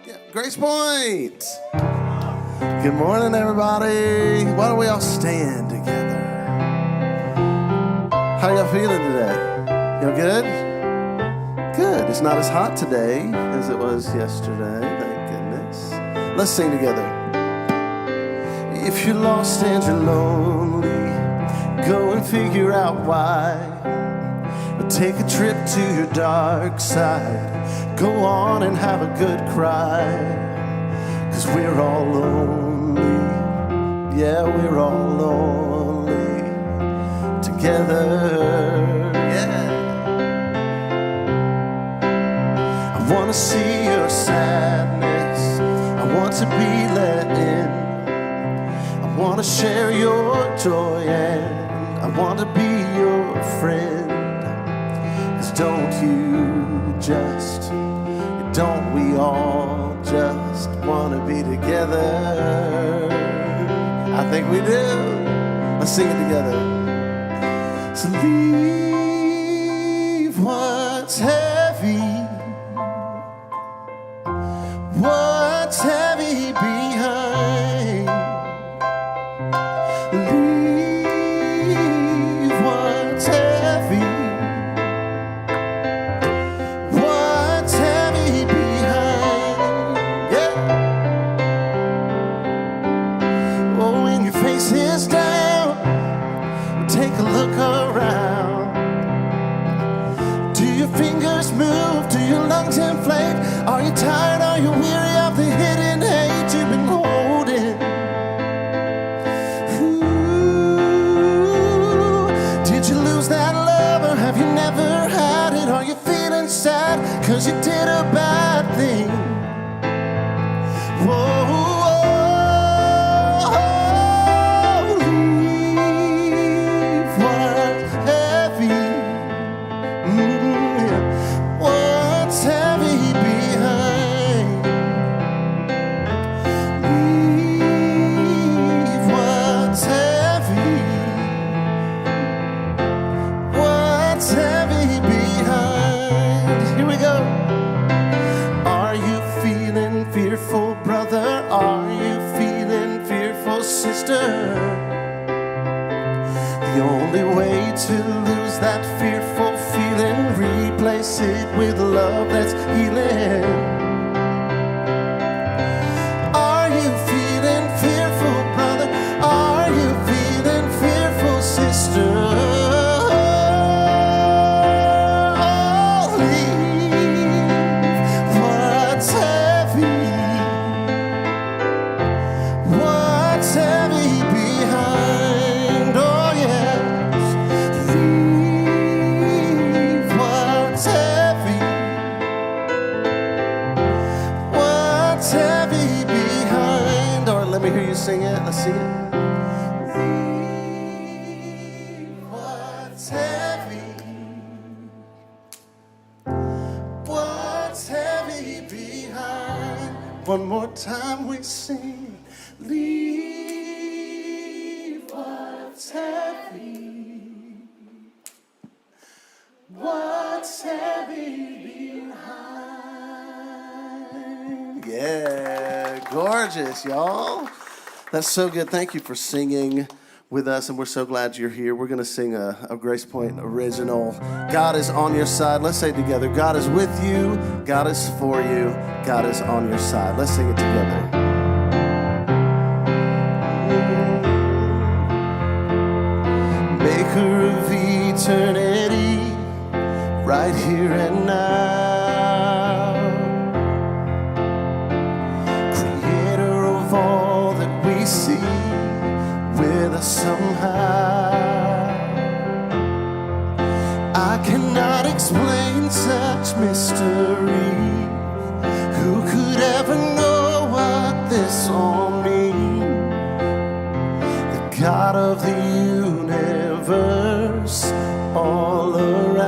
Yeah, Grace Point. Good morning, everybody. Why don't we all stand together? How y'all feeling today? Y'all good? Good. It's not as hot today as it was yesterday. Thank goodness. Let's sing together. If you're lost and you're lonely, go and figure out why. Take a trip to your dark side. Go on and have a good cry. 'Cause we're all lonely. Yeah, we're all lonely together. Yeah. I want to see your sadness. I want to be let in. I want to share your joy and I want to be your friend. Don't we all just want to be together? I think we do. Let's sing it together. So leave what's heavy, behind. Leave what's heavy. Is down, take a look around. Do your fingers move? Do your lungs inflate? Are you tired? Are you weary of the hidden hate you've been holding? Ooh, did you lose that love or have you never had it? Are you feeling sad 'cause you did a bad thing? Whoa. The only way to lose that fearful feeling, replace it with love that's healing. Are you feeling fearful, brother? Are you feeling fearful, sister? Sing it, let's sing it. Leave what's heavy. What's heavy behind. One more time we sing. Leave what's heavy. What's heavy behind. Yeah, gorgeous, y'all. That's so good. Thank you for singing with us, and we're so glad you're here. We're going to sing a Grace Point original. God is on your side. Let's say it together. God is with you. God is for you. God is on your side. Let's sing it together. Maker of eternity, right here and now. Creator of all that we see, with us somehow. I cannot explain such mystery. Who could ever know what this all means? The God of the universe all around.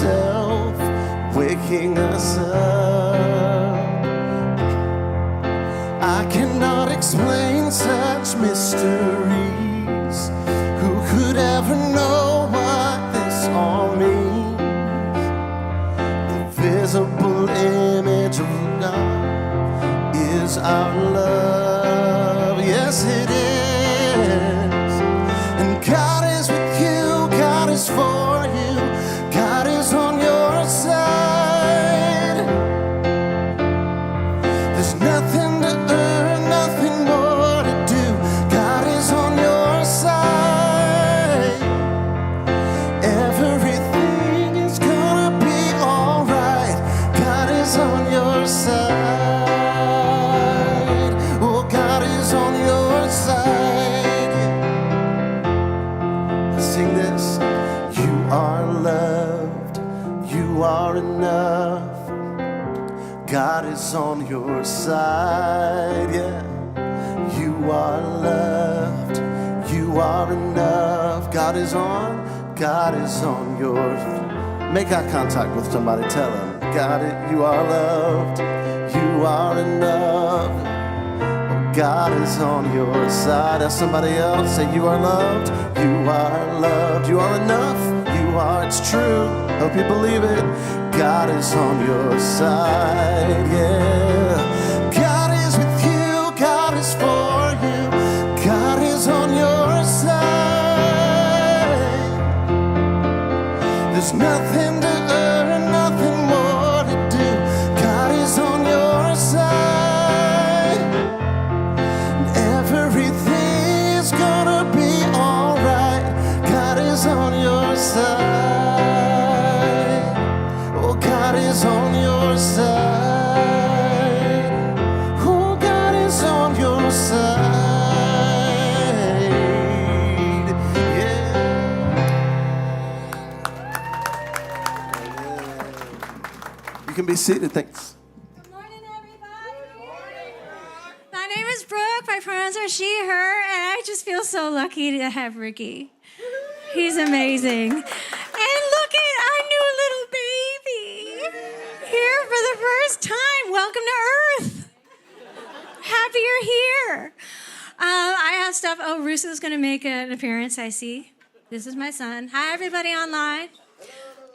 yourself, waking us up. I cannot explain such mysteries. Who could ever know what this all means? The visible image of God is our love. Yes, it is. And God is with you, God is for you, God is on your side. There's nothing to earn, nothing more to do. God is on your side. Everything is gonna be alright. God is on your side. Oh, God is on your side. Sing this. You are loved, you are enough. God is on your side, yeah. You are loved, you are enough. God is on your. Make eye contact with somebody, tell them. You are loved, you are enough. God is on your side. As somebody else say, you are loved, you are enough, it's true. Hope you believe it. God is on your side, yeah. God is with you, God is for you, God is on your side. There's nothing to earn, nothing more to do. God is on your side. Everything is gonna be alright. God is on your side. Oh, God is on your side. Oh, God is on your side. Yeah. You can be seated, thanks. Good morning, everybody. Good morning. My name is Brooke. My pronouns are she, her, and I just feel so lucky to have Ricky. He's amazing. And look at our new little baby here for the first time. Welcome to Earth. Happy you're here. I have stuff. Oh, Russo's going to make an appearance, I see. This is my son. Hi, everybody online.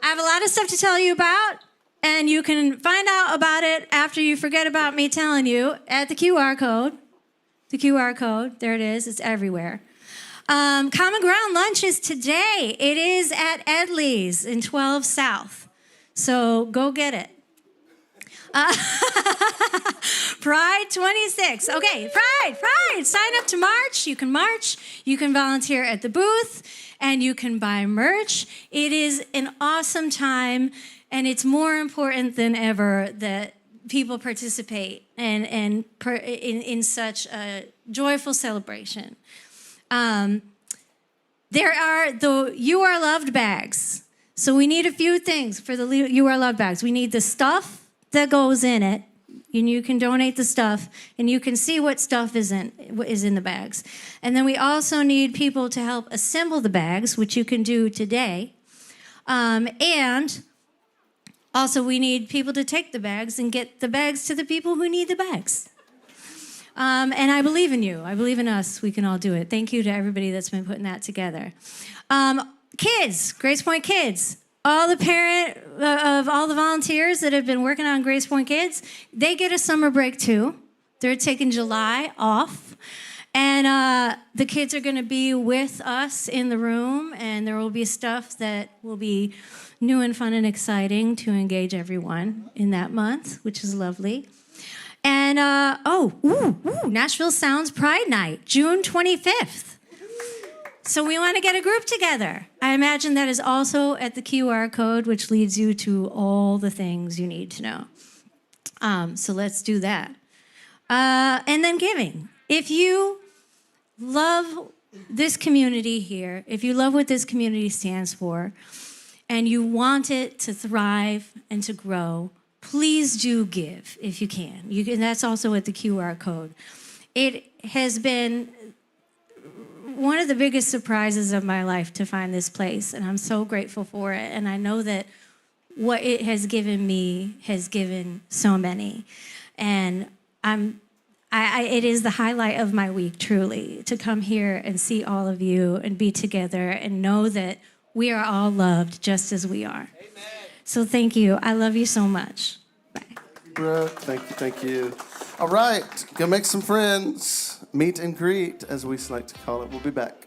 I have a lot of stuff to tell you about, and you can find out about it after you forget about me telling you at the QR code. The QR code, there it is. It's everywhere. Common Ground lunch is today. It is at Edley's in 12 South. So go get it. Pride 26. Okay, Pride. Sign up to march. You can volunteer at the booth, and you can buy merch. It is an awesome time, and it's more important than ever that people participate in such a joyful celebration. There are the You Are Loved bags. So we need a few things for the You Are Loved bags. We need the stuff that goes in it, and you can donate the stuff, and you can see what stuff is in the bags. And then we also need people to help assemble the bags, which you can do today. And also we need people to take the bags and get the bags to the people who need the bags. And I believe in you. I believe in us. We can all do it. Thank you to everybody that's been putting that together. Kids, Grace Point Kids. All the parent of all the volunteers that have been working on Grace Point Kids, they get a summer break too. They're taking July off. And the kids are going to be with us in the room, and there will be stuff that will be new and fun and exciting to engage everyone in that month, which is lovely. And, Nashville Sounds Pride Night, June 25th. So we want to get a group together. I imagine that is also at the QR code, which leads you to all the things you need to know. So let's do that. And then giving. If you love this community here, if you love what this community stands for, and you want it to thrive and to grow, please do give if you can. And that's also at the QR code. It has been one of the biggest surprises of my life to find this place, and I'm so grateful for it. And I know that what it has given me has given so many. And it is the highlight of my week, truly, to come here and see all of you and be together and know that we are all loved just as we are. Amen. So thank you. I love you so much. Bye. Brooke, thank you. All right, go make some friends. Meet and greet, as we like to call it. We'll be back.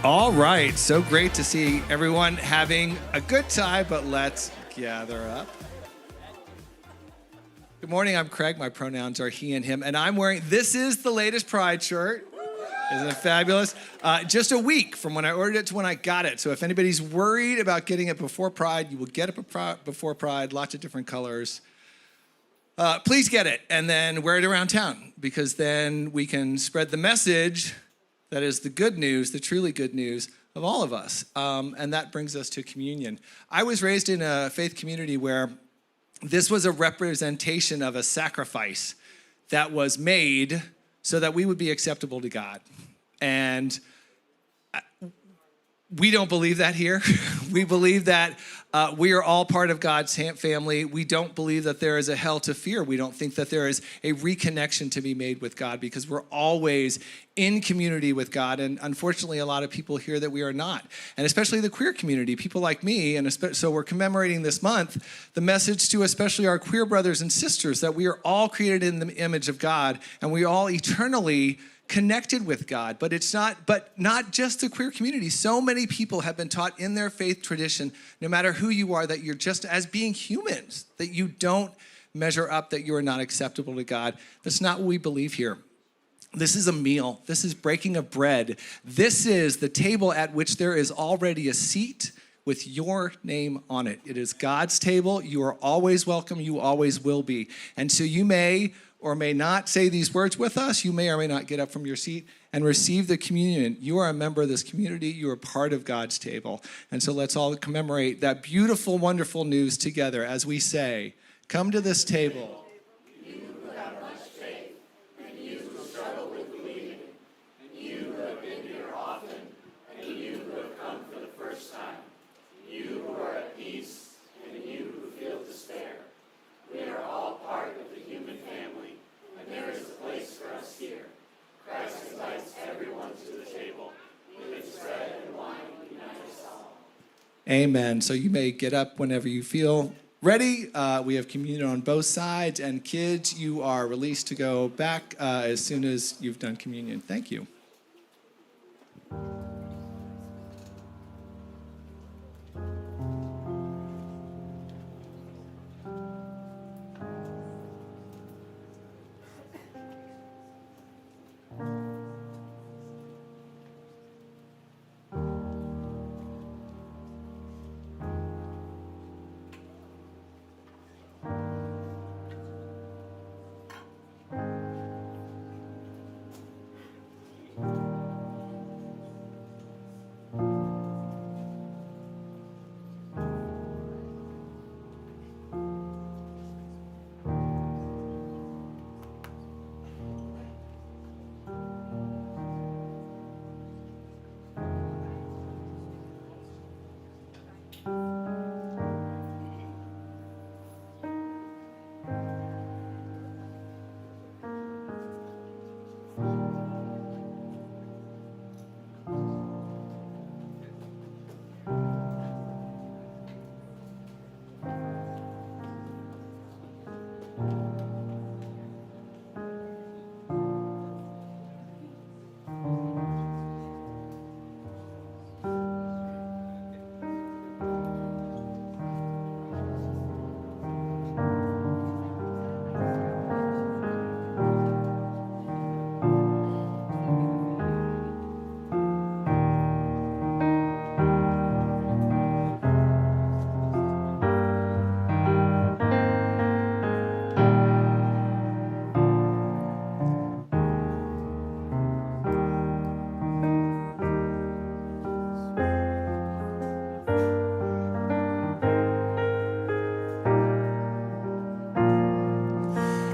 All right, so great to see everyone having a good time, but let's gather up. Good morning, I'm Craig. My pronouns are he and him, and I'm wearing, this is the latest Pride shirt. Isn't it fabulous? Just a week from when I ordered it to when I got it. So if anybody's worried about getting it before Pride, you will get it before Pride, lots of different colors. Please get it and then wear it around town, because then we can spread the message that is the good news, the truly good news of all of us. And that brings us to communion. I was raised in a faith community where this was a representation of a sacrifice that was made so that we would be acceptable to God. And we don't believe that here. We believe that we are all part of God's family. We don't believe that there is a hell to fear. We don't think that there is a reconnection to be made with God, because we're always in community with God. And unfortunately, a lot of people hear that we are not. And especially the queer community, people like me. And so we're commemorating this month the message to especially our queer brothers and sisters that we are all created in the image of God, and we all eternally connected with God. But not just the queer community. So many people have been taught in their faith tradition, no matter who you are, that you're just as being humans, that you don't measure up, that you are not acceptable to God. That's not what we believe here. This is a meal. This is breaking of bread. This is the table at which there is already a seat with your name on it. It is God's table. You are always welcome. You always will be. And so you may or may not say these words with us. You may or may not get up from your seat and receive the communion. You are a member of this community. You are part of God's table. And so let's all commemorate that beautiful, wonderful news together as we say, come to this table. Amen. So you may get up whenever you feel ready. We have communion on both sides. And kids, you are released to go back as soon as you've done communion. Thank you.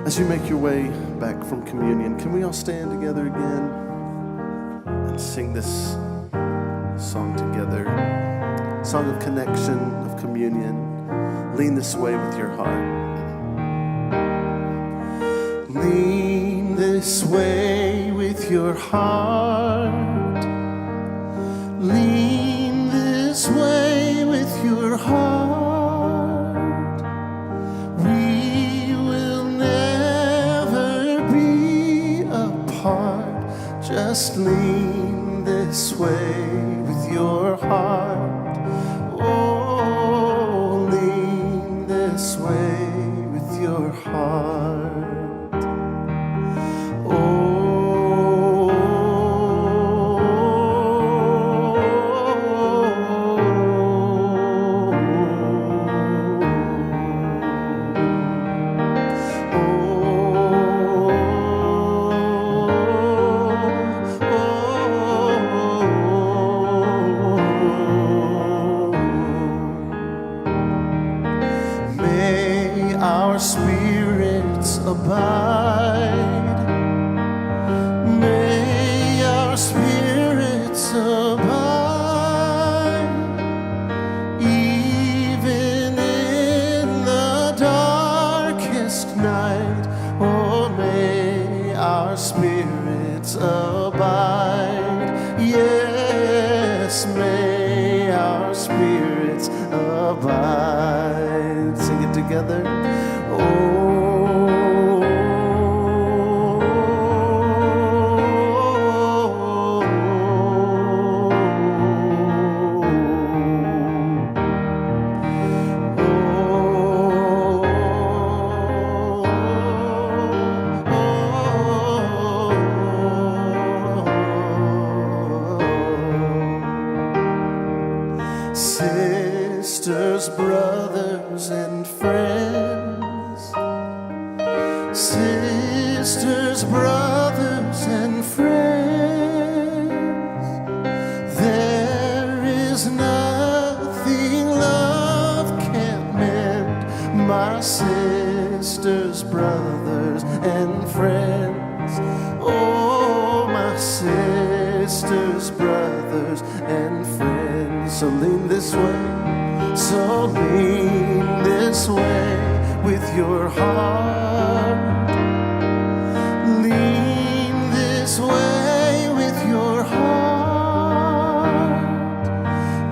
As you make your way back from communion, can we all stand together again and sing this song together? Song of connection, of communion. Lean this way with your heart. Lean this way with your heart. Lean this way with your heart. Just lean this way with your heart. Oh, lean this way with your heart. Oh, our spirits abide. May our spirits abide, even in the darkest night. Oh, may our spirits abide. Yes, may our spirits abide. Sing it together. Sisters, brothers, and friends. Sisters, brothers, and friends. There is nothing love can't mend. My sisters, brothers, and friends. Oh, my sisters, brothers, and friends. So lean this way. So lean this way with your heart. Lean this way with your heart.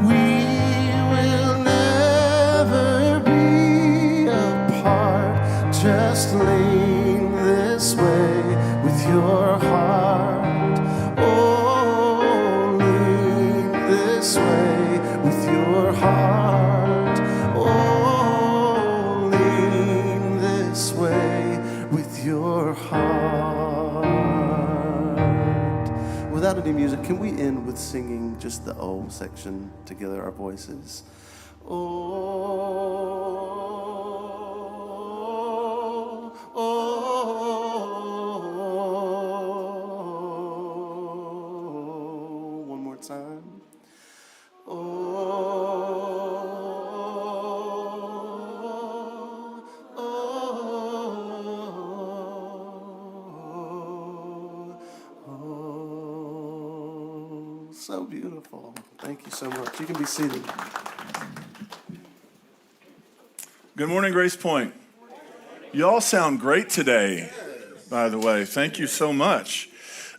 We will never be apart. Just lean this way with your heart. Oh, lean this way with your heart. Without any music, can we end with singing just the O section together, our voices? Oh, oh, one more time. So beautiful. Thank you so much. You can be seated. Good morning, Grace Point. You all sound great today, by the way. Thank you so much.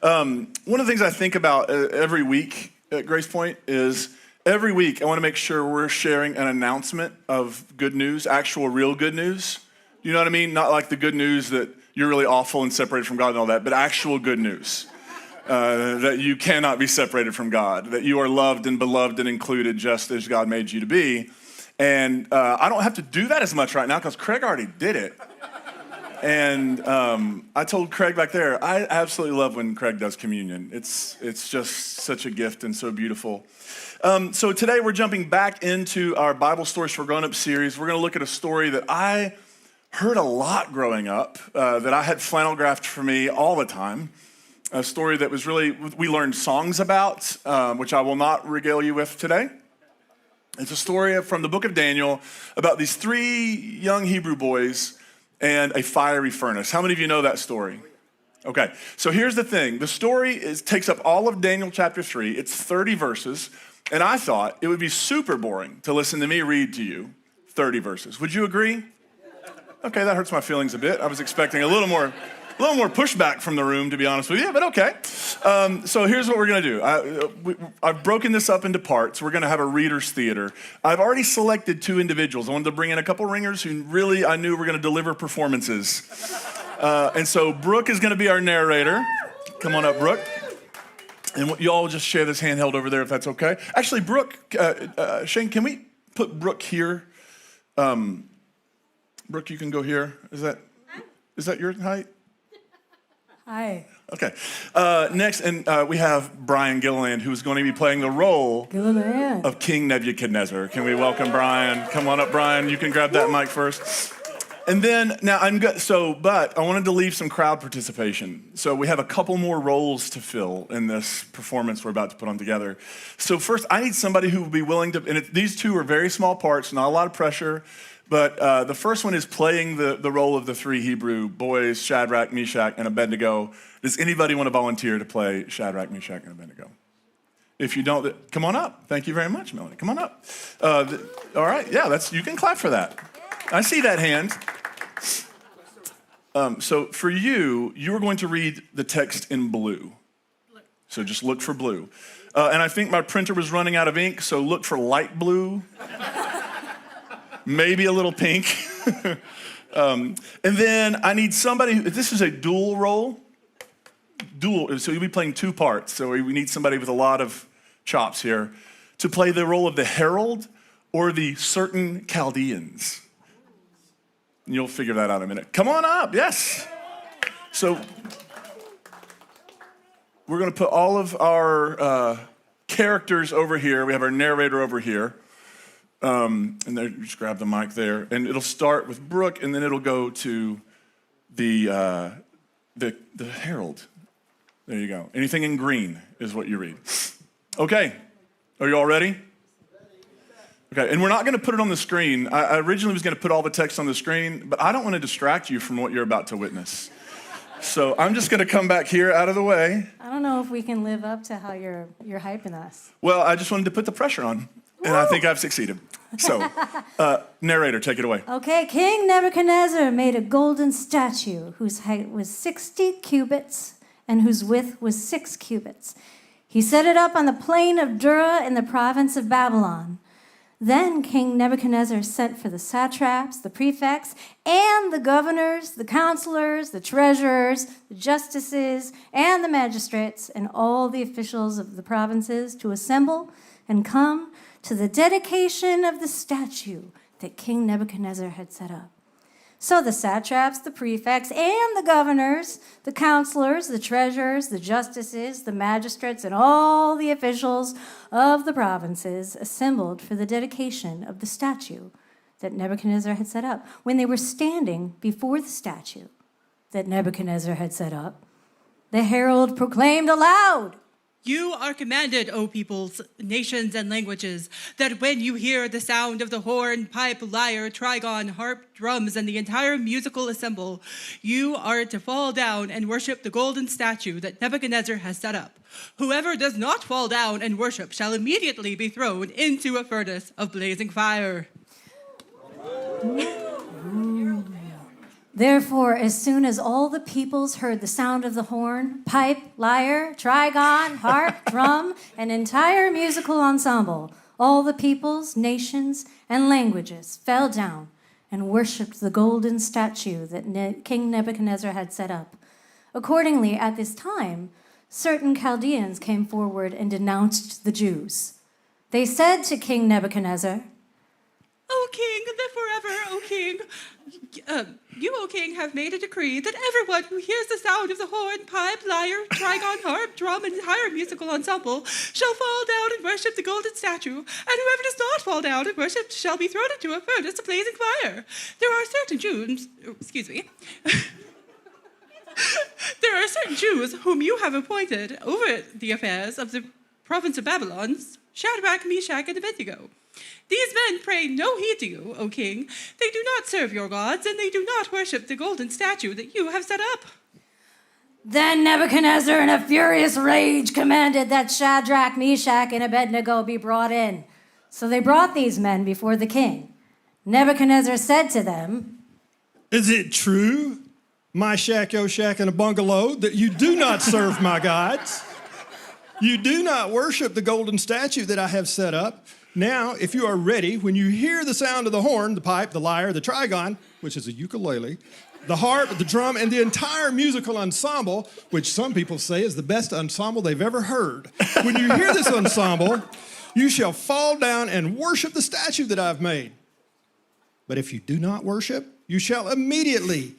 One of the things I think about every week at Grace Point is every week I want to make sure we're sharing an announcement of good news, actual real good news. You know what I mean? Not like the good news that you're really awful and separated from God and all that, but actual good news. That you cannot be separated from God, that you are loved and beloved and included just as God made you to be. And I don't have to do that as much right now because Craig already did it. And I told Craig back there, I absolutely love when Craig does communion. It's just such a gift and so beautiful. So today we're jumping back into our Bible Stories for Grown-Up series. We're going to look at a story that I heard a lot growing up, that I had flannel graphed for me all the time. A story that was really, we learned songs about, which I will not regale you with today. It's a story from the book of Daniel about these 3 young Hebrew boys and a fiery furnace. How many of you know that story? Okay, so here's the thing. The story takes up all of Daniel chapter 3. It's 30 verses, and I thought it would be super boring to listen to me read to you 30 verses. Would you agree? Okay, that hurts my feelings a bit. I was expecting a little more pushback from the room, to be honest with you, but okay. So here's what we're going to do. I've broken this up into parts. We're going to have a reader's theater. I've already selected 2 individuals. I wanted to bring in a couple ringers who really I knew were going to deliver performances. And so Brooke is going to be our narrator. Come on up, Brooke. And you all just share this handheld over there if that's okay. Actually, Brooke, Shane, can we put Brooke here? Brooke, you can go here. Is that your height? Hi. Okay. Next, and we have Brian Gilliland, who's going to be playing the role of King Nebuchadnezzar. Can we welcome Brian? Come on up, Brian. You can grab that mic first. And then, now I'm good. But I wanted to leave some crowd participation. So we have a couple more roles to fill in this performance we're about to put on together. So first, I need somebody who will be willing to, and these 2 are very small parts, not a lot of pressure, But the first one is playing the role of the three Hebrew boys, Shadrach, Meshach, and Abednego. Does anybody want to volunteer to play Shadrach, Meshach, and Abednego? If you don't, come on up. Thank you very much, Melanie. Come on up. All right, yeah, you can clap for that. I see that hand. So for you are going to read the text in blue. So just look for blue. And I think my printer was running out of ink, so look for light blue. Maybe a little pink. And then I need somebody, this is a dual role. So you'll be playing two parts. So we need somebody with a lot of chops here to play the role of the herald or the certain Chaldeans. And you'll figure that out in a minute. Come on up, yes. So we're going to put all of our characters over here. We have our narrator over here. And then just grab the mic there. And it'll start with Brooke, and then it'll go to the herald. There you go. Anything in green is what you read. Okay. Are you all ready? Okay. And we're not going to put it on the screen. I originally was going to put all the text on the screen, but I don't want to distract you from what you're about to witness. So I'm just going to come back here out of the way. I don't know if we can live up to how you're hyping us. Well, I just wanted to put the pressure on, and I think I've succeeded. So, narrator, take it away. Okay, King Nebuchadnezzar made a golden statue whose height was 60 cubits and whose width was 6 cubits. He set it up on the plain of Dura in the province of Babylon. Then King Nebuchadnezzar sent for the satraps, the prefects, and the governors, the counselors, the treasurers, the justices, and the magistrates, and all the officials of the provinces to assemble and come to the dedication of the statue that King Nebuchadnezzar had set up. So the satraps, the prefects, and the governors, the counselors, the treasurers, the justices, the magistrates, and all the officials of the provinces assembled for the dedication of the statue that Nebuchadnezzar had set up. When they were standing before the statue that Nebuchadnezzar had set up, the herald proclaimed aloud, "You are commanded, O peoples, nations, and languages, that when you hear the sound of the horn, pipe, lyre, trigon, harp, drums, and the entire musical assemble, you are to fall down and worship the golden statue that Nebuchadnezzar has set up. Whoever does not fall down and worship shall immediately be thrown into a furnace of blazing fire." Therefore, as soon as all the peoples heard the sound of the horn, pipe, lyre, trigon, harp, drum, an entire musical ensemble, all the peoples, nations, and languages fell down and worshipped the golden statue that King Nebuchadnezzar had set up. Accordingly, at this time, certain Chaldeans came forward and denounced the Jews. They said to King Nebuchadnezzar, "O king, live forever, O king. You, O king, have made a decree that everyone who hears the sound of the horn, pipe, lyre, trigon, harp, drum, and entire musical ensemble shall fall down and worship the golden statue, and whoever does not fall down and worship shall be thrown into a furnace of blazing fire. There are certain Jews whom you have appointed over the affairs of the province of Babylon, Shadrach, Meshach, and Abednego. These men pay no heed to you, O king. They do not serve your gods, and they do not worship the golden statue that you have set up." Then Nebuchadnezzar, in a furious rage, commanded that Shadrach, Meshach, and Abednego be brought in. So they brought these men before the king. Nebuchadnezzar said to them, "Is it true, my Shack, and a bungalow, that you do not serve my gods? You do not worship the golden statue that I have set up? Now, if you are ready, when you hear the sound of the horn, the pipe, the lyre, the trigon, which is a ukulele, the harp, the drum, and the entire musical ensemble, which some people say is the best ensemble they've ever heard. When you hear this ensemble, you shall fall down and worship the statue that I've made. But if you do not worship, you shall immediately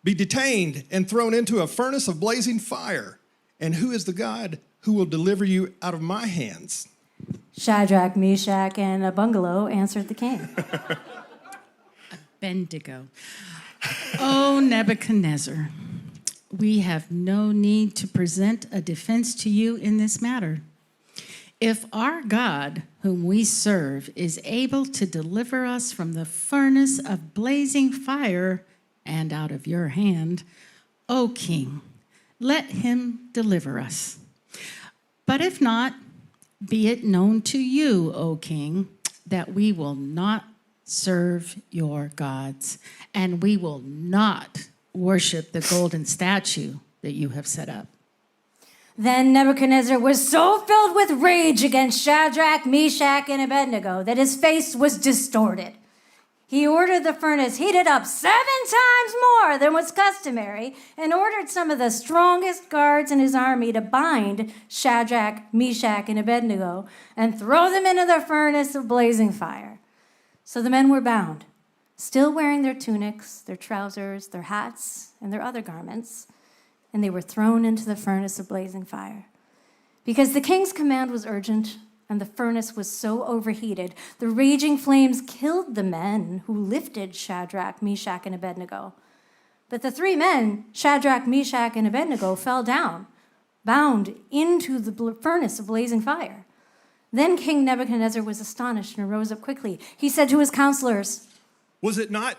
be detained and thrown into a furnace of blazing fire. And who is the God who will deliver you out of my hands?" Shadrach, Meshach, and Abednego answered the king. Abednego. O Nebuchadnezzar, we have no need to present a defense to you in this matter. If our God, whom we serve, is able to deliver us from the furnace of blazing fire and out of your hand, O king, let him deliver us. But if not, be it known to you, O king, that we will not serve your gods, and we will not worship the golden statue that you have set up. Then Nebuchadnezzar was so filled with rage against Shadrach, Meshach, and Abednego that his face was distorted. He ordered the furnace heated up 7 times more than was customary and ordered some of the strongest guards in his army to bind Shadrach, Meshach, and Abednego and throw them into the furnace of blazing fire. So the men were bound, still wearing their tunics, their trousers, their hats, and their other garments, and they were thrown into the furnace of blazing fire. Because the king's command was urgent, and the furnace was so overheated, the raging flames killed the men who lifted Shadrach, Meshach, and Abednego. But the 3 men, Shadrach, Meshach, and Abednego, fell down, bound into the furnace of blazing fire. Then King Nebuchadnezzar was astonished and rose up quickly. He said to his counselors, Was it not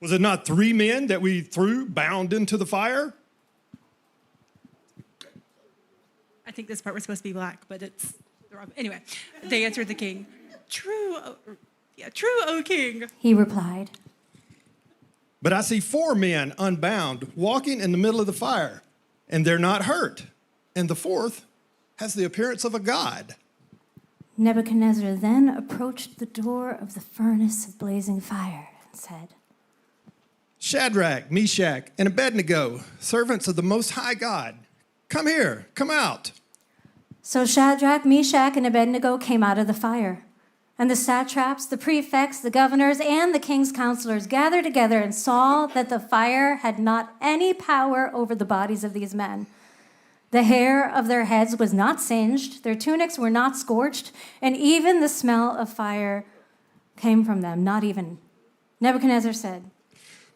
3 men that we threw bound into the fire? I think this part was supposed to be black, but it's the wrong. Anyway, they answered the king. True, O king. he replied. But I see 4 men unbound walking in the middle of the fire, and they're not hurt. And the 4th has the appearance of a god. Nebuchadnezzar then approached the door of the furnace of blazing fire and said, Shadrach, Meshach, and Abednego, servants of the Most High God, come here, come out. So Shadrach, Meshach, and Abednego came out of the fire. And the satraps, the prefects, the governors, and the king's counselors gathered together and saw that the fire had not any power over the bodies of these men. The hair of their heads was not singed, their tunics were not scorched, and even the smell of fire came from them, not even. Nebuchadnezzar said,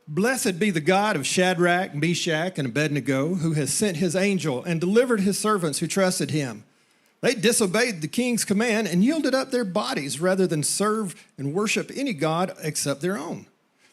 Blessed be the God of Shadrach, Meshach, and Abednego, who has sent his angel and delivered his servants who trusted him. They disobeyed the king's command and yielded up their bodies rather than serve and worship any god except their own.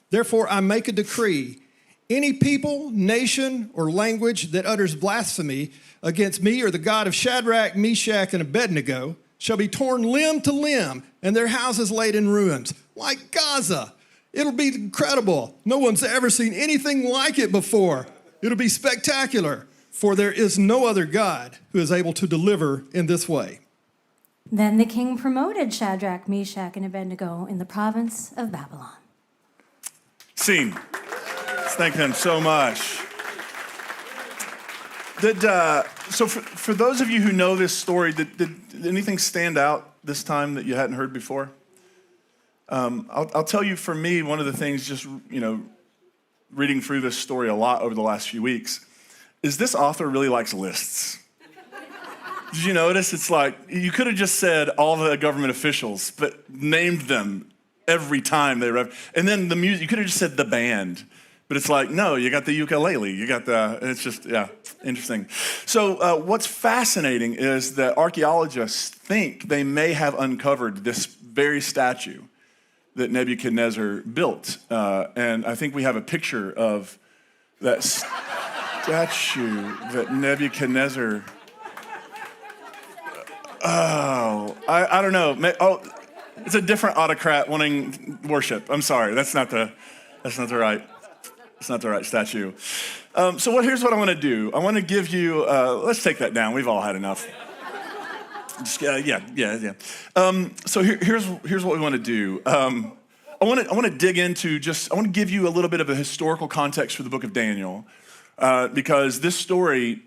Therefore, I make a decree. Any people, nation, or language that utters blasphemy against me or the God of Shadrach, Meshach, and Abednego shall be torn limb to limb and their houses laid in ruins, like Gaza. It'll be incredible. No one's ever seen anything like it before. It'll be spectacular, for there is no other God who is able to deliver in this way. Then the king promoted Shadrach, Meshach, and Abednego in the province of Babylon. Scene. Let's thank them so much. So for those of you who know this story, did anything stand out this time that you hadn't heard before? I'll tell you, for me, one of the things just, reading through this story a lot over the last few weeks is this author really likes lists. Did you notice? It's like, you could have just said all the government officials, but named them every time they and then the music, you could have just said the band, but it's like, no, you got the ukulele, and it's just, interesting. So what's fascinating is that archaeologists think they may have uncovered this very statue that Nebuchadnezzar built. And I think we have a picture of that statue that Nebuchadnezzar, I don't know. It's a different autocrat wanting worship. I'm sorry, that's not the right statue. Here's what I want to do. I want to give you, let's take that down. We've all had enough. Yeah. Here's what we want to do. I want to dig into I want to give you a little bit of a historical context for the book of Daniel, because this story,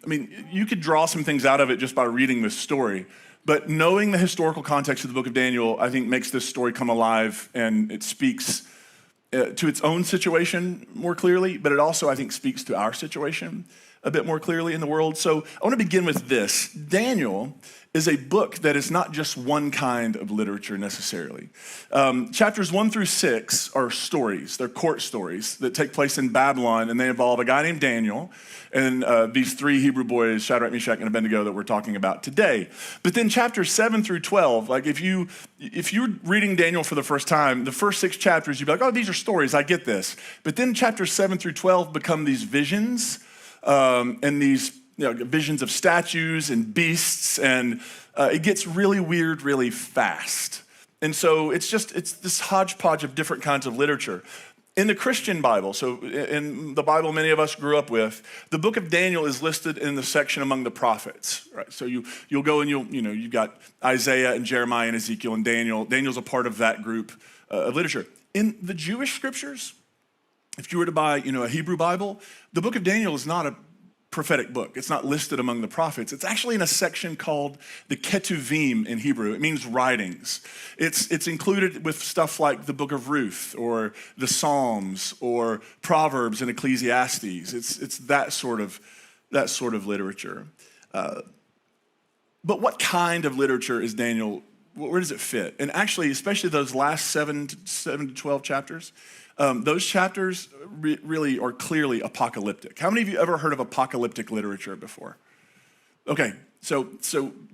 you could draw some things out of it just by reading this story, but knowing the historical context of the book of Daniel, I think makes this story come alive, and it speaks to its own situation more clearly, but it also, I think, speaks to our situation. a bit more clearly in the world. So I want to begin with this. Daniel is a book that is not just one kind of literature necessarily. Chapters 1 through 6 are stories. They're court stories that take place in Babylon, and they involve a guy named Daniel and these three Hebrew boys, Shadrach, Meshach, and Abednego, that we're talking about today. But then chapters 7 through 12, like if you're reading Daniel for the first time, the first 6 chapters, you'd be like, oh, these are stories, I get this. But then chapters 7 through 12 become these visions and these visions of statues and beasts, and it gets really weird really fast. And so it's this hodgepodge of different kinds of literature. In the Christian Bible, so in the Bible many of us grew up with, the book of Daniel is listed in the section among the prophets, right? So you'll go and you've got Isaiah and Jeremiah and Ezekiel and Daniel. Daniel's a part of that group of literature. In the Jewish scriptures, if you were to buy a Hebrew Bible, the book of Daniel is not a prophetic book. It's not listed among the prophets. It's actually in a section called the Ketuvim in Hebrew. It means writings. It's included with stuff like the book of Ruth or the Psalms or Proverbs and Ecclesiastes. It's that sort of literature. But what kind of literature is Daniel? Where does it fit? And actually, especially those last 7 to 12 chapters, those chapters really are clearly apocalyptic. How many of you ever heard of apocalyptic literature before? Okay, so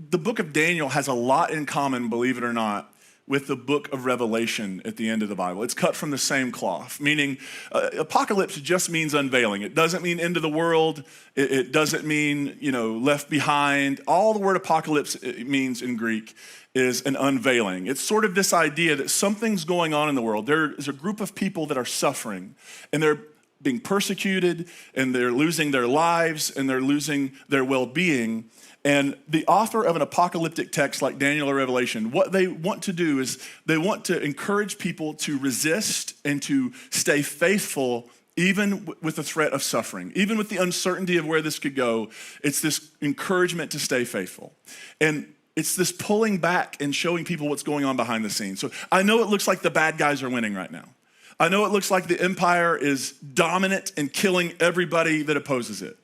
the book of Daniel has a lot in common, believe it or not, with the book of Revelation at the end of the Bible. It's cut from the same cloth, meaning apocalypse just means unveiling. It doesn't mean end of the world. It doesn't mean, left behind. All the word apocalypse it means in Greek is an unveiling. It's sort of this idea that something's going on in the world. There is a group of people that are suffering, and they're being persecuted, and they're losing their lives, and they're losing their well-being. And the author of an apocalyptic text like Daniel or Revelation, what they want to do is they want to encourage people to resist and to stay faithful even with the threat of suffering, even with the uncertainty of where this could go. It's this encouragement to stay faithful. And it's this pulling back and showing people what's going on behind the scenes. So I know it looks like the bad guys are winning right now. I know it looks like the empire is dominant and killing everybody that opposes it.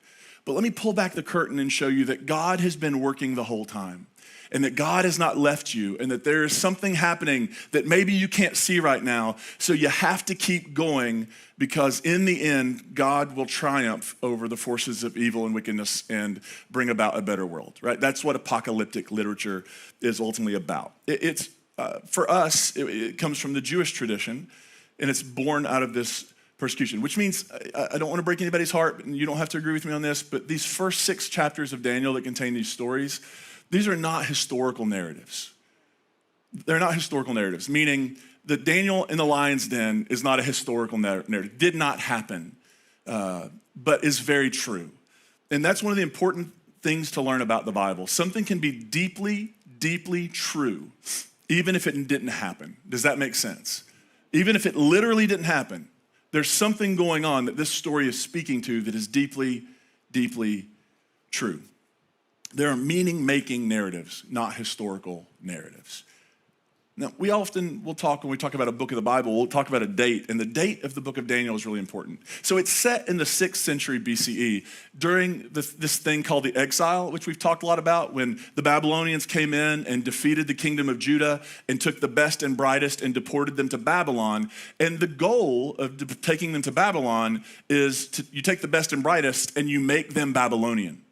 But let me pull back the curtain and show you that God has been working the whole time, and that God has not left you, and that there is something happening that maybe you can't see right now. So you have to keep going, because in the end, God will triumph over the forces of evil and wickedness and bring about a better world, right? That's what apocalyptic literature is ultimately about. It's for us, it comes from the Jewish tradition, and it's born out of this persecution, which means I don't want to break anybody's heart, and you don't have to agree with me on this, but these first 6 chapters of Daniel that contain these stories, these are not historical narratives. They're not historical narratives, meaning that Daniel in the lion's den is not a historical narrative. Did not happen, but is very true. And that's one of the important things to learn about the Bible. Something can be deeply, deeply true, even if it didn't happen. Does that make sense? Even if it literally didn't happen, there's something going on that this story is speaking to that is deeply, deeply true. There are meaning-making narratives, not historical narratives. Now, we often will talk, when we talk about a book of the Bible, we'll talk about a date, and the date of the book of Daniel is really important. So it's set in the 6th century BCE during this thing called the exile, which we've talked a lot about, when the Babylonians came in and defeated the kingdom of Judah and took the best and brightest and deported them to Babylon. And the goal of taking them to Babylon is you take the best and brightest and you make them Babylonian.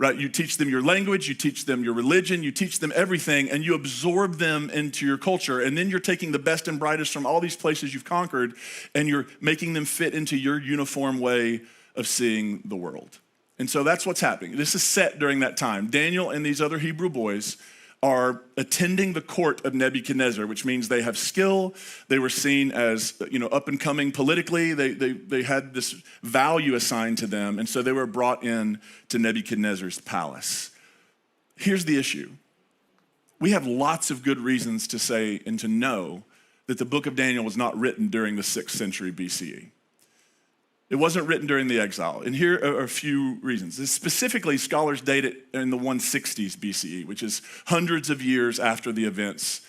Right? You teach them your language, you teach them your religion, you teach them everything, and you absorb them into your culture. And then you're taking the best and brightest from all these places you've conquered, and you're making them fit into your uniform way of seeing the world. And so that's what's happening. This is set during that time. Daniel and these other Hebrew boys are attending the court of Nebuchadnezzar, which means they have skill. They were seen as, up and coming politically. They had this value assigned to them, and so they were brought in to Nebuchadnezzar's palace. Here's the issue. We have lots of good reasons to say and to know that the book of Daniel was not written during the 6th century BCE. It wasn't written during the exile. And here are a few reasons. Specifically, scholars date it in the 160s BCE, which is hundreds of years after the events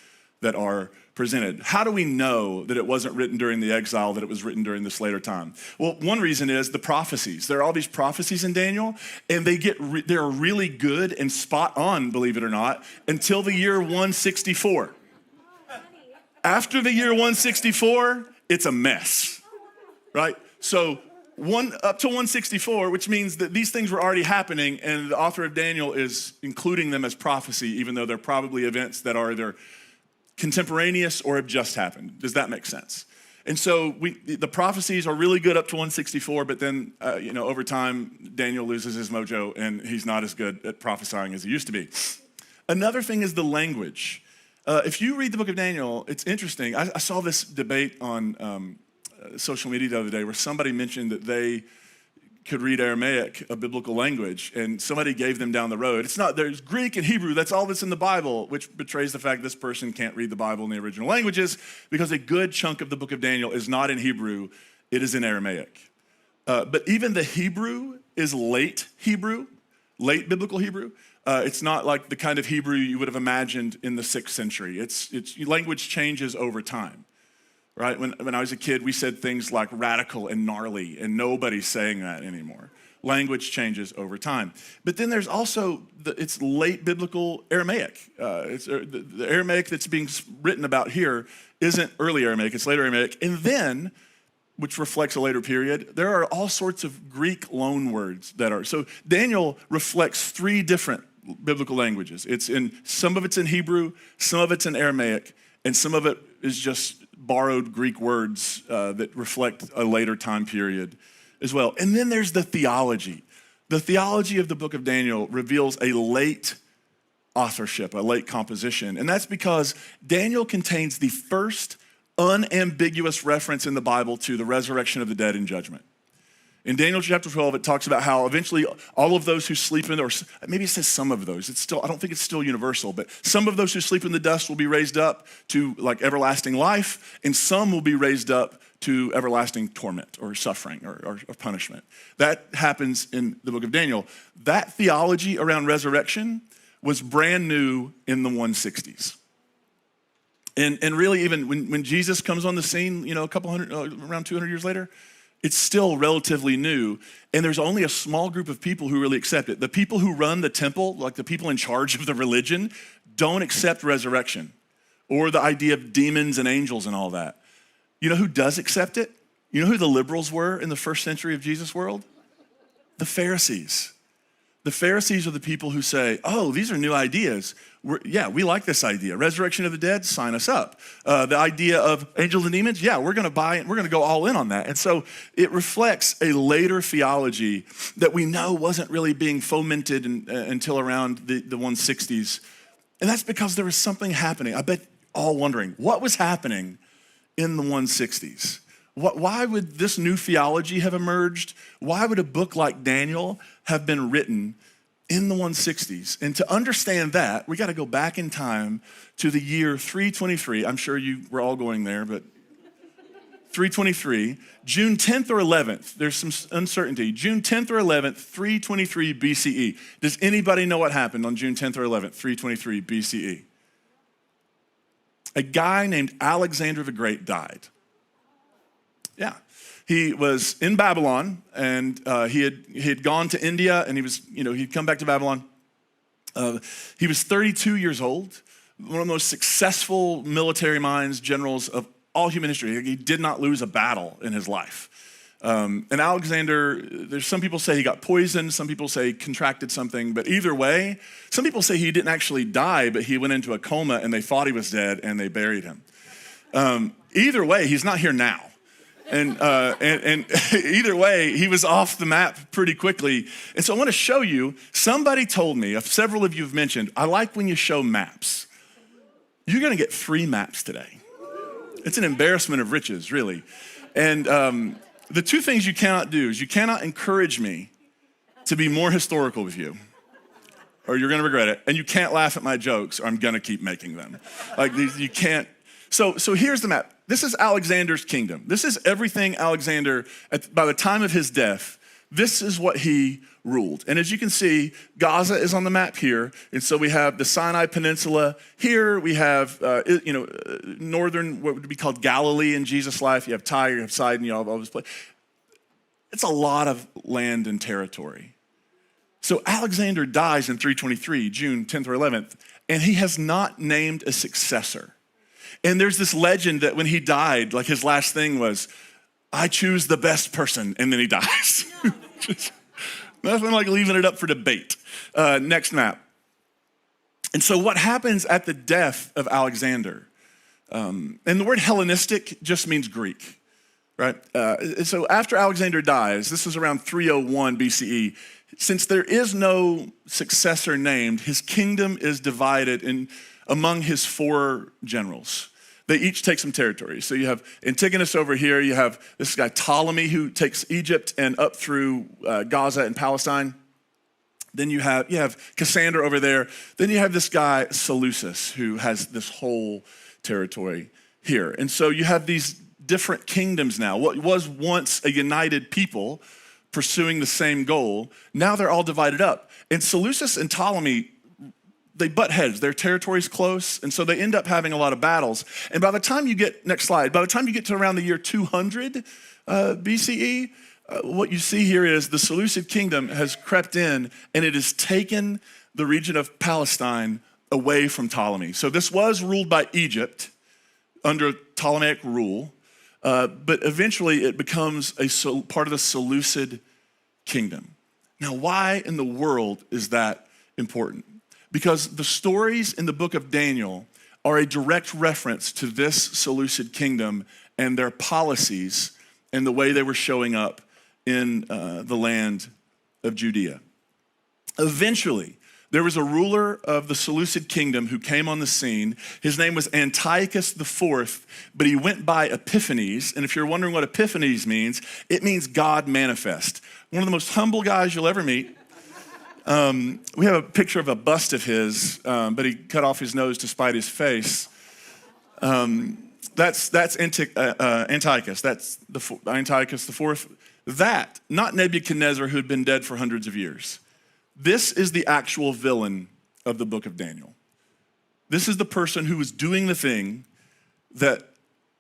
that are presented. How do we know that it wasn't written during the exile, that it was written during this later time? Well, one reason is the prophecies. There are all these prophecies in Daniel, and they're really good and spot on, believe it or not, until the year 164. After the year 164, it's a mess, right? So up to 164, which means that these things were already happening, and the author of Daniel is including them as prophecy, even though they're probably events that are either contemporaneous or have just happened. Does that make sense? And so the prophecies are really good up to 164, but then, over time, Daniel loses his mojo, and he's not as good at prophesying as he used to be. Another thing is the language. If you read the book of Daniel, it's interesting. I saw this debate on social media the other day where somebody mentioned that they could read Aramaic, a biblical language, and somebody gave them down the road. There's Greek and Hebrew, that's all that's in the Bible, which betrays the fact this person can't read the Bible in the original languages, because a good chunk of the book of Daniel is not in Hebrew, it is in Aramaic. But even the Hebrew is late biblical Hebrew. It's not like the kind of Hebrew you would have imagined in the 6th century. It's language changes over time. Right? When I was a kid, we said things like radical and gnarly, and nobody's saying that anymore. Language changes over time. But then there's also, it's late biblical Aramaic. The Aramaic that's being written about here isn't early Aramaic, it's later Aramaic. And then, which reflects a later period, there are all sorts of Greek loan words that are. So Daniel reflects 3 different biblical languages. Some of it's in Hebrew, some of it's in Aramaic, and some of it is just borrowed Greek words that reflect a later time period as well. And then there's the theology. The theology of the book of Daniel reveals a late authorship, a late composition. And that's because Daniel contains the first unambiguous reference in the Bible to the resurrection of the dead and judgment. In Daniel chapter 12, it talks about how eventually all of those who sleep in, or maybe it says some of those, I don't think it's still universal, but some of those who sleep in the dust will be raised up to like everlasting life, and some will be raised up to everlasting torment or suffering or punishment. That happens in the book of Daniel. That theology around resurrection was brand new in the 160s. And really even when Jesus comes on the scene, around 200 years later, it's still relatively new, and there's only a small group of people who really accept it. The people who run the temple, like the people in charge of the religion, don't accept resurrection or the idea of demons and angels and all that. You know who does accept it? You know who the liberals were in the 1st century of Jesus' world? The Pharisees. The Pharisees are the people who say, oh, these are new ideas. We like this idea. Resurrection of the dead, sign us up. The idea of angels and demons, we're going to buy it. We're going to go all in on that. And so it reflects a later theology that we know wasn't really being fomented until around the 160s. And that's because there was something happening. I bet all wondering, what was happening in the 160s? Why would this new theology have emerged? Why would a book like Daniel have been written in the 160s? And to understand that, we got to go back in time to the year 323. I'm sure you were all going there, but 323, June 10th or 11th, there's some uncertainty. June 10th or 11th, 323 BCE. Does anybody know what happened on June 10th or 11th, 323 BCE? A guy named Alexander the Great died. Yeah, he was in Babylon, and he had gone to India, and he'd come back to Babylon. He was 32 years old, one of the most successful military minds, generals of all human history. He did not lose a battle in his life. And Alexander, there's some people say he got poisoned, some people say he contracted something, but either way, some people say he didn't actually die, but he went into a coma and they thought he was dead and they buried him. Either way, he's not here now. And either way, he was off the map pretty quickly. And so I want to show you, somebody told me, several of you have mentioned, I like when you show maps. You're going to get 3 maps today. It's an embarrassment of riches, really. And the 2 things you cannot do is you cannot encourage me to be more historical with you, or you're going to regret it. And you can't laugh at my jokes, or I'm going to keep making them. Like these, you can't. So here's the map. This is Alexander's kingdom. This is everything Alexander, by the time of his death, this is what he ruled. And as you can see, Gaza is on the map here. And so we have the Sinai Peninsula here. We have, northern, what would be called Galilee in Jesus' life. You have Tyre, you have Sidon, you have all this place. It's a lot of land and territory. So Alexander dies in 323, June 10th or 11th, and he has not named a successor. And there's this legend that when he died, like his last thing was, I choose the best person, and then he dies. Nothing like leaving it up for debate. Next map. And so what happens at the death of Alexander, and the word Hellenistic just means Greek, right? So after Alexander dies, this is around 301 BCE, since there is no successor named, his kingdom is divided among his 4 generals. They each take some territory. So you have Antigonus over here. You have this guy Ptolemy who takes Egypt and up through Gaza and Palestine. Then you have Cassander over there. Then you have this guy Seleucus who has this whole territory here. And so you have these different kingdoms now. What was once a united people pursuing the same goal, now they're all divided up. And Seleucus and Ptolemy, they butt heads. Their territory's close, and so they end up having a lot of battles. And by the time you get, next slide, by the time you get to around the year 200 BCE, what you see here is the Seleucid kingdom has crept in, and it has taken the region of Palestine away from Ptolemy. So this was ruled by Egypt under Ptolemaic rule, but eventually it becomes a part of the Seleucid kingdom. Now, why in the world is that important? Because the stories in the book of Daniel are a direct reference to this Seleucid kingdom and their policies and the way they were showing up in the land of Judea. Eventually, there was a ruler of the Seleucid kingdom who came on the scene. His name was Antiochus IV, but he went by Epiphanes. And if you're wondering what Epiphanes means, it means God manifest. One of the most humble guys you'll ever meet. We have a picture of a bust of his, but he cut off his nose to spite his face. That's Antiochus. That's Antiochus IV. That, not Nebuchadnezzar, who had been dead for hundreds of years. This is the actual villain of the book of Daniel. This is the person who was doing the thing that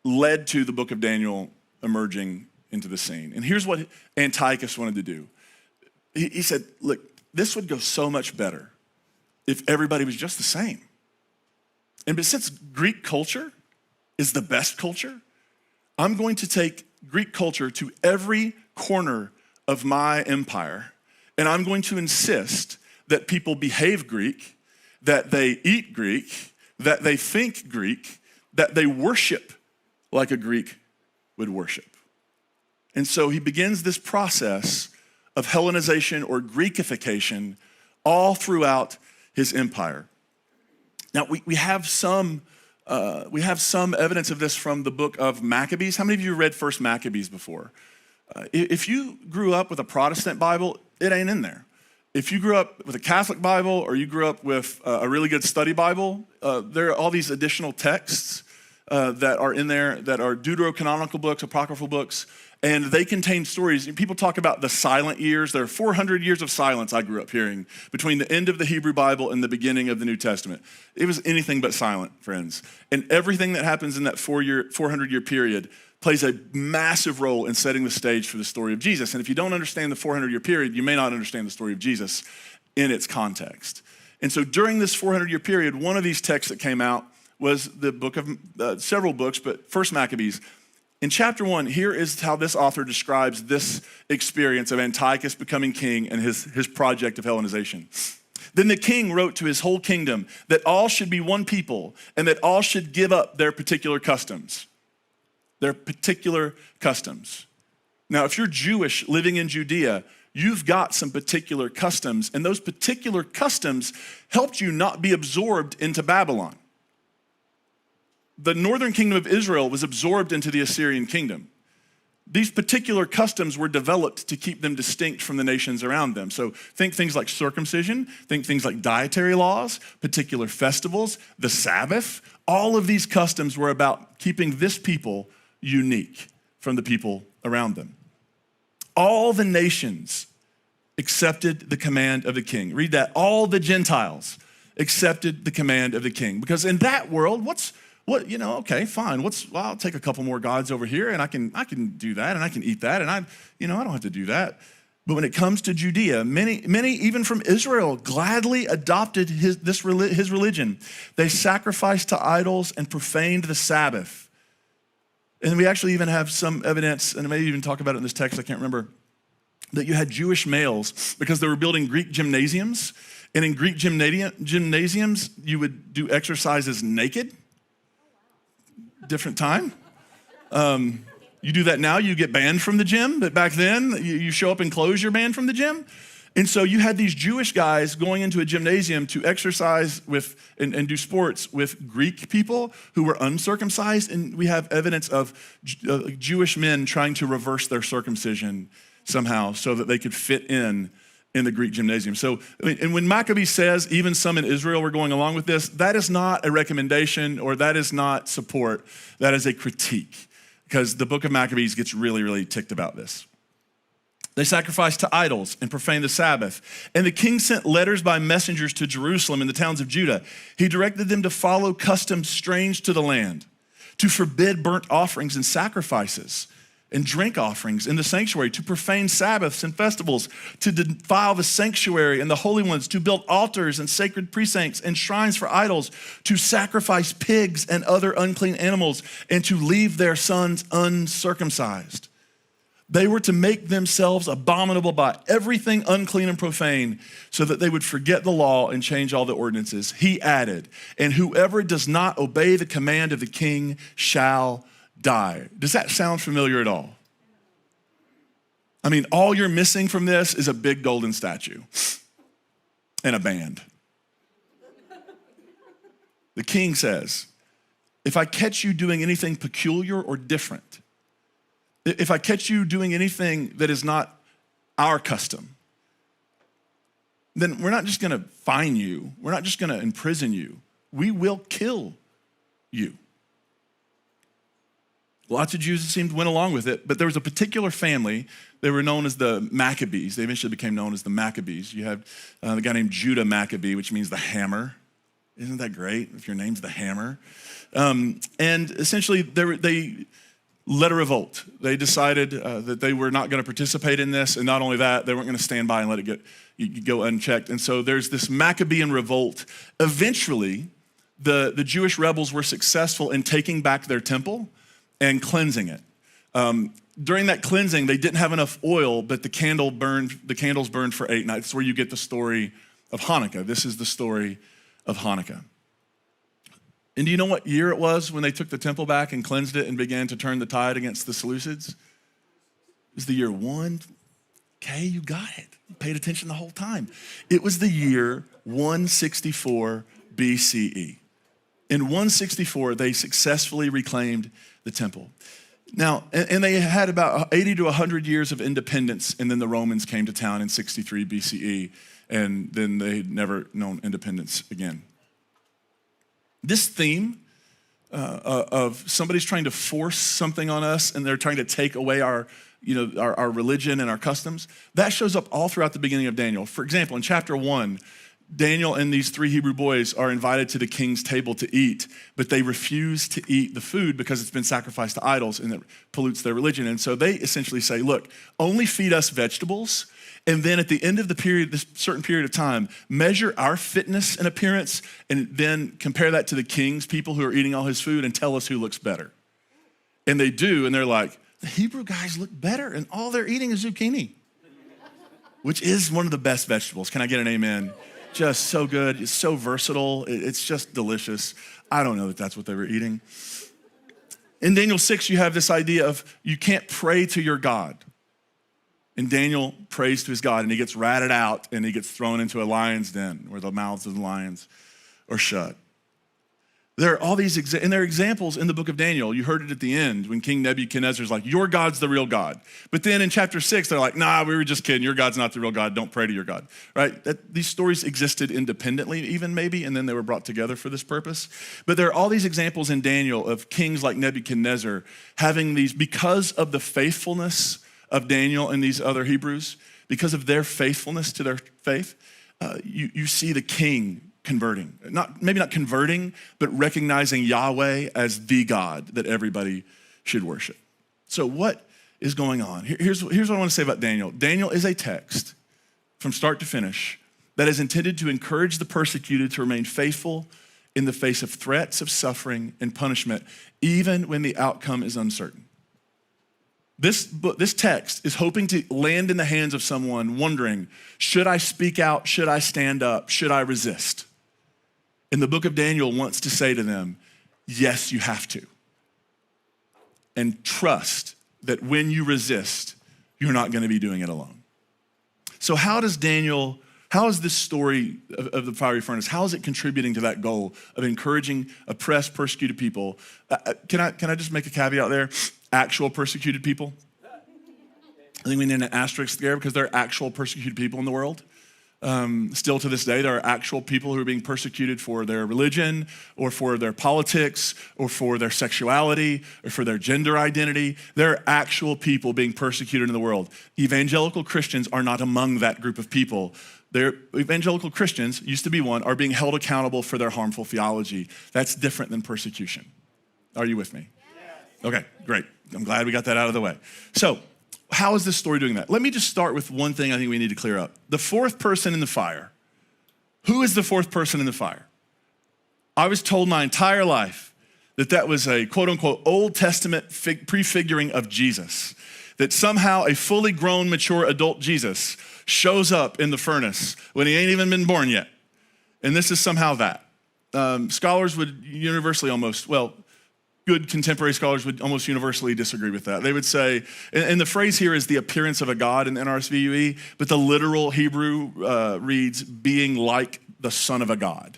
led to the book of Daniel emerging into the scene. And here's what Antiochus wanted to do. He said, look, this would go so much better if everybody was just the same. And since Greek culture is the best culture, I'm going to take Greek culture to every corner of my empire, and I'm going to insist that people behave Greek, that they eat Greek, that they think Greek, that they worship like a Greek would worship. And so he begins this process of Hellenization or Greekification all throughout his empire. Now, we have some evidence of this from the book of Maccabees. How many of you read First Maccabees before? If you grew up with a Protestant Bible, it ain't in there. If you grew up with a Catholic Bible or you grew up with a really good study Bible, there are all these additional texts that are in there that are deuterocanonical books, apocryphal books, and they contain stories. People talk about the silent years. There are 400 years of silence I grew up hearing between the end of the Hebrew Bible and the beginning of the New Testament. It was anything but silent, friends. And everything that happens in that 400-year period plays a massive role in setting the stage for the story of Jesus. And if you don't understand the 400-year period, you may not understand the story of Jesus in its context. And so during this 400-year period, one of these texts that came out was the book of several books, but First Maccabees. In chapter 1, here is how this author describes this experience of Antiochus becoming king and his project of Hellenization. Then the king wrote to his whole kingdom that all should be one people and that all should give up their particular customs. Their particular customs. Now, if you're Jewish living in Judea, you've got some particular customs, and those particular customs helped you not be absorbed into Babylon. The northern kingdom of Israel was absorbed into the Assyrian kingdom. These particular customs were developed to keep them distinct from the nations around them. So think things like circumcision, think things like dietary laws, particular festivals, the Sabbath. All of these customs were about keeping this people unique from the people around them. All the nations accepted the command of the king. Read that. All the Gentiles accepted the command of the king. Because in that world, okay, fine. Well, I'll take a couple more gods over here and I can do that and I can eat that and I don't have to do that. But when it comes to Judea, many even from Israel gladly adopted his religion. They sacrificed to idols and profaned the Sabbath. And we actually even have some evidence, and I may even talk about it in this text, I can't remember, that you had Jewish males because they were building Greek gymnasiums. And in Greek gymnasiums, you would do exercises naked. Different time. You do that now, you get banned from the gym. But back then, you show up in clothes, you're banned from the gym. And so you had these Jewish guys going into a gymnasium to exercise with and do sports with Greek people who were uncircumcised. And we have evidence of Jewish men trying to reverse their circumcision somehow so that they could fit in the Greek gymnasium. So, and when Maccabees says even some in Israel were going along with this, that is not a recommendation or that is not support. That is a critique because the book of Maccabees gets really, really ticked about this. They sacrificed to idols and profaned the Sabbath. And the king sent letters by messengers to Jerusalem and the towns of Judah. He directed them to follow customs strange to the land, to forbid burnt offerings and sacrifices and drink offerings in the sanctuary, to profane Sabbaths and festivals, to defile the sanctuary and the holy ones, to build altars and sacred precincts and shrines for idols, to sacrifice pigs and other unclean animals, and to leave their sons uncircumcised. They were to make themselves abominable by everything unclean and profane so that they would forget the law and change all the ordinances. He added, and whoever does not obey the command of the king shall die. Does that sound familiar at all? I mean, all you're missing from this is a big golden statue and a band. The king says, if I catch you doing anything peculiar or different, if I catch you doing anything that is not our custom, then we're not just gonna fine you. We're not just gonna imprison you. We will kill you. Lots of Jews, it seemed, went along with it, but there was a particular family. They were known as the Maccabees. They eventually became known as the Maccabees. You had the guy named Judah Maccabee, which means the hammer. Isn't that great if your name's the hammer? And essentially, they led a revolt. They decided that they were not going to participate in this, and not only that, they weren't going to stand by and let it go unchecked. And so there's this Maccabean revolt. Eventually, the Jewish rebels were successful in taking back their temple and cleansing it. During that cleansing, they didn't have enough oil, but the candles burned for 8 nights. That's where you get the story of Hanukkah. This is the story of Hanukkah. And do you know what year it was when they took the temple back and cleansed it and began to turn the tide against the Seleucids? It was the year 1. Okay, you got it. You paid attention the whole time. It was the year 164 BCE. In 164, they successfully reclaimed the temple. Now, and they had about 80 to 100 years of independence, and then the Romans came to town in 63 BCE, and then they had never known independence again. This theme of somebody's trying to force something on us, and they're trying to take away our religion and our customs, that shows up all throughout the beginning of Daniel. For example, in chapter 1, Daniel and these 3 Hebrew boys are invited to the king's table to eat, but they refuse to eat the food because it's been sacrificed to idols and it pollutes their religion. And so they essentially say, look, only feed us vegetables, and then at the end of the period, this certain period of time, measure our fitness and appearance, and then compare that to the king's people who are eating all his food and tell us who looks better. And they do, and they're like, the Hebrew guys look better, and all they're eating is zucchini, which is one of the best vegetables. Can I get an amen? Just so good. It's so versatile. It's just delicious. I don't know that that's what they were eating. In Daniel 6, you have this idea of you can't pray to your God. And Daniel prays to his God, and he gets ratted out, and he gets thrown into a lion's den where the mouths of the lions are shut. There are all these, and there are examples in the book of Daniel. You heard it at the end when King Nebuchadnezzar's like, your God's the real God. But then in chapter 6, they're like, nah, we were just kidding. Your God's not the real God. Don't pray to your God, right? These stories existed independently even maybe, and then they were brought together for this purpose. But there are all these examples in Daniel of kings like Nebuchadnezzar having these, because of the faithfulness of Daniel and these other Hebrews, because of their faithfulness to their faith, you see the king converting. Maybe not converting, but recognizing Yahweh as the God that everybody should worship. So what is going on? Here's what I want to say about Daniel. Daniel is a text from start to finish that is intended to encourage the persecuted to remain faithful in the face of threats of suffering and punishment, even when the outcome is uncertain. This text is hoping to land in the hands of someone wondering, should I speak out? Should I stand up? Should I resist? And the book of Daniel wants to say to them, yes, you have to. And trust that when you resist, you're not going to be doing it alone. So how is this story of the fiery furnace, how is it contributing to that goal of encouraging oppressed, persecuted people? Can I just make a caveat there? Actual persecuted people. I think we need an asterisk there because there are actual persecuted people in the world. Still to this day, there are actual people who are being persecuted for their religion or for their politics or for their sexuality or for their gender identity. There are actual people being persecuted in the world. Evangelical Christians are not among that group of people. Evangelical Christians, used to be one, are being held accountable for their harmful theology. That's different than persecution. Are you with me? Okay, great. I'm glad we got that out of the way. So, how is this story doing that? Let me just start with one thing I think we need to clear up. The fourth person in the fire. Who is the fourth person in the fire? I was told my entire life that was a quote unquote Old Testament prefiguring of Jesus. That somehow a fully grown, mature adult Jesus shows up in the furnace when he ain't even been born yet. And this is somehow that. Scholars would universally good contemporary scholars would almost universally disagree with that. They would say, and the phrase here is the appearance of a God in NRSVUE, but the literal Hebrew reads being like the son of a God.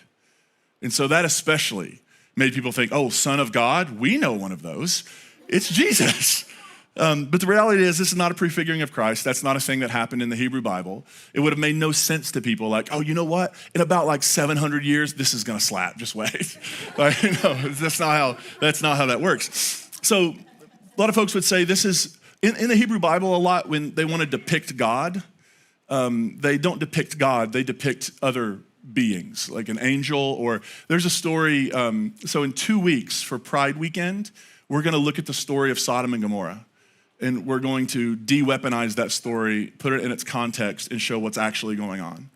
And so that especially made people think, oh, son of God, we know one of those. It's Jesus. But the reality is this is not a prefiguring of Christ. That's not a thing that happened in the Hebrew Bible. It would have made no sense to people like, oh, you know what? In about 700 years, this is gonna slap, just wait. That's not how that works. So a lot of folks would say this is, in the Hebrew Bible a lot, when they want to depict God, they don't depict God, they depict other beings, like an angel, or there's a story, so in 2 weeks for Pride Weekend, we're gonna look at the story of Sodom and Gomorrah. And we're going to de-weaponize that story, put it in its context, and show what's actually going on.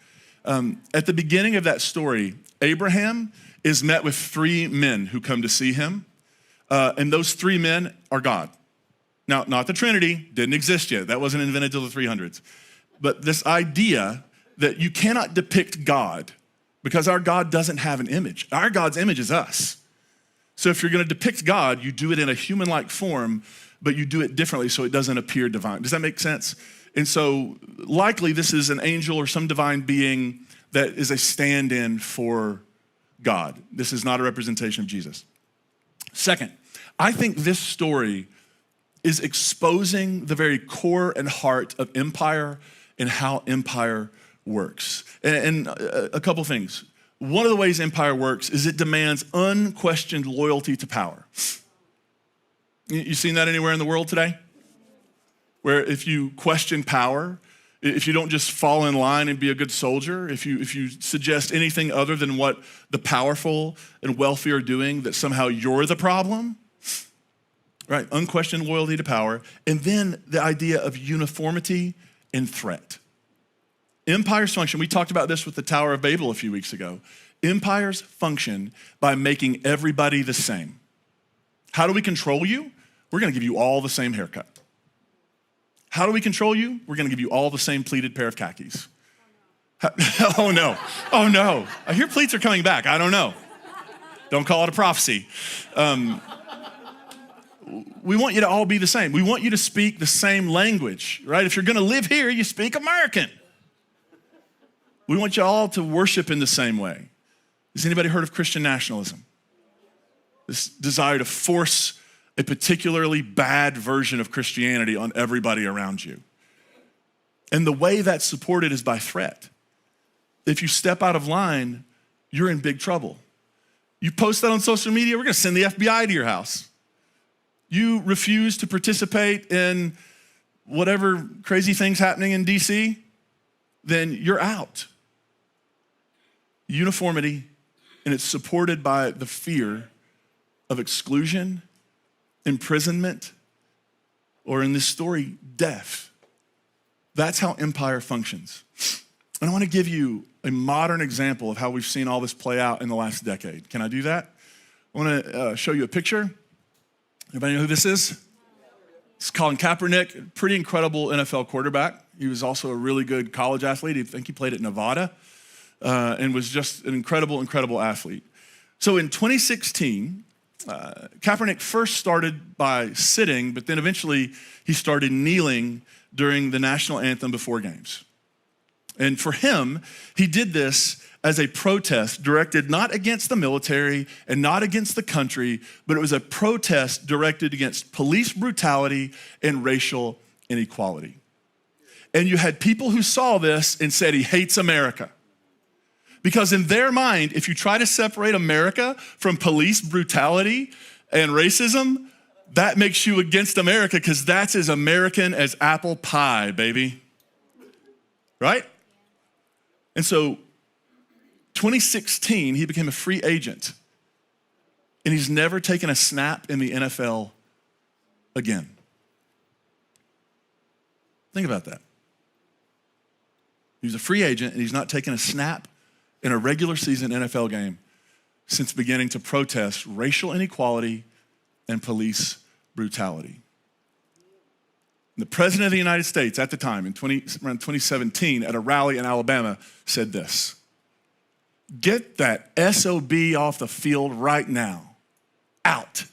At the beginning of that story, Abraham is met with 3 men who come to see him. And those 3 men are God. Now, not the Trinity, didn't exist yet. That wasn't invented till the 300s. But this idea that you cannot depict God because our God doesn't have an image. Our God's image is us. So if you're gonna depict God, you do it in a human-like form, but you do it differently so it doesn't appear divine. Does that make sense? And so likely this is an angel or some divine being that is a stand-in for God. This is not a representation of Jesus. Second, I think this story is exposing the very core and heart of empire and how empire works. And a couple things. One of the ways empire works is it demands unquestioned loyalty to power. You seen that anywhere in the world today? Where if you question power, if you don't just fall in line and be a good soldier, if you suggest anything other than what the powerful and wealthy are doing, that somehow you're the problem, right? Unquestioned loyalty to power. And then the idea of uniformity and threat. Empires function, we talked about this with the Tower of Babel a few weeks ago. Empires function by making everybody the same. How do we control you? We're gonna give you all the same haircut. How do we control you? We're gonna give you all the same pleated pair of khakis. Oh no. I hear pleats are coming back, I don't know. Don't call it a prophecy. We want you to all be the same. We want you to speak the same language, right? If you're gonna live here, you speak American. We want you all to worship in the same way. Has anybody heard of Christian nationalism? This desire to force a particularly bad version of Christianity on everybody around you. And the way that's supported is by threat. If you step out of line, you're in big trouble. You post that on social media, we're gonna send the FBI to your house. You refuse to participate in whatever crazy things happening in DC, then you're out. Uniformity, and it's supported by the fear of exclusion, imprisonment, or in this story, death. That's how empire functions. And I want to give you a modern example of how we've seen all this play out in the last decade. Can I do that? I want to show you a picture. Everybody know who this is? It's Colin Kaepernick, pretty incredible NFL quarterback. He was also a really good college athlete. I think he played at Nevada and was just an incredible, incredible athlete. So in 2016, Kaepernick first started by sitting, but then eventually he started kneeling during the national anthem before games. And for him, he did this as a protest directed not against the military and not against the country, but it was a protest directed against police brutality and racial inequality. And you had people who saw this and said he hates America. Because in their mind, if you try to separate America from police brutality and racism, that makes you against America because that's as American as apple pie, baby. Right? And so 2016, he became a free agent. And he's never taken a snap in the NFL again. Think about that. He was a free agent and he's not taken a snap in a regular season NFL game since beginning to protest racial inequality and police brutality. And the president of the United States at the time, around 2017, at a rally in Alabama, said this: "Get that SOB off the field right now. Out.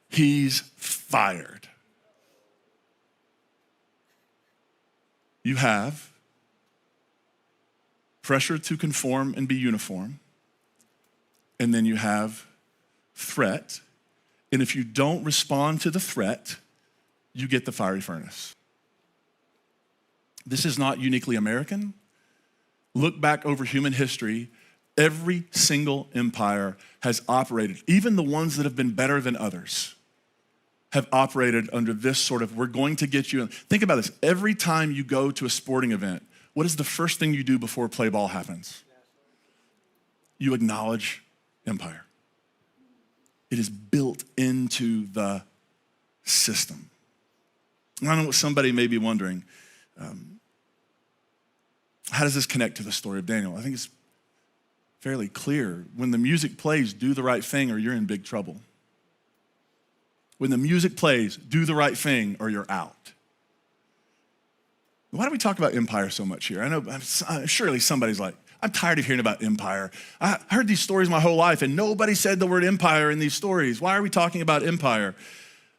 He's fired." You have pressure to conform and be uniform, and then you have threat. And if you don't respond to the threat, you get the fiery furnace. This is not uniquely American. Look back over human history. Every single empire has operated, even the ones that have been better than others, have operated under this sort of, we're going to get you. Think about this. Every time you go to a sporting event, what is the first thing you do before play ball happens? You acknowledge empire. It is built into the system. I don't know what somebody may be wondering. How does this connect to the story of Daniel? I think it's fairly clear. When the music plays, do the right thing or you're in big trouble. When the music plays, do the right thing or you're out. Why do we talk about empire so much here? I know surely somebody's like, I'm tired of hearing about empire. I heard these stories my whole life and nobody said the word empire in these stories. Why are we talking about empire?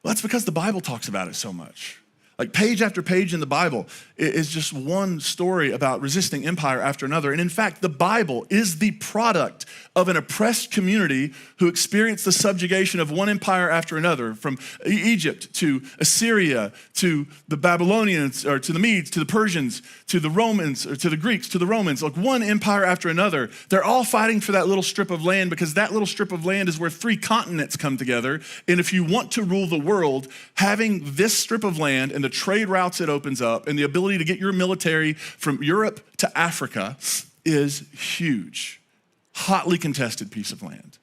Well, that's because the Bible talks about it so much. Like page after page in the Bible is just one story about resisting empire after another. And in fact, the Bible is the product of an oppressed community who experienced the subjugation of one empire after another, from Egypt to Assyria to the Babylonians, or to the Medes, to the Persians, to the Romans, or to the Greeks, to the Romans, like one empire after another. They're all fighting for that little strip of land because that little strip of land is where 3 continents come together. And if you want to rule the world, having this strip of land and the trade routes it opens up and the ability to get your military from Europe to Africa is huge. Hotly contested piece of land.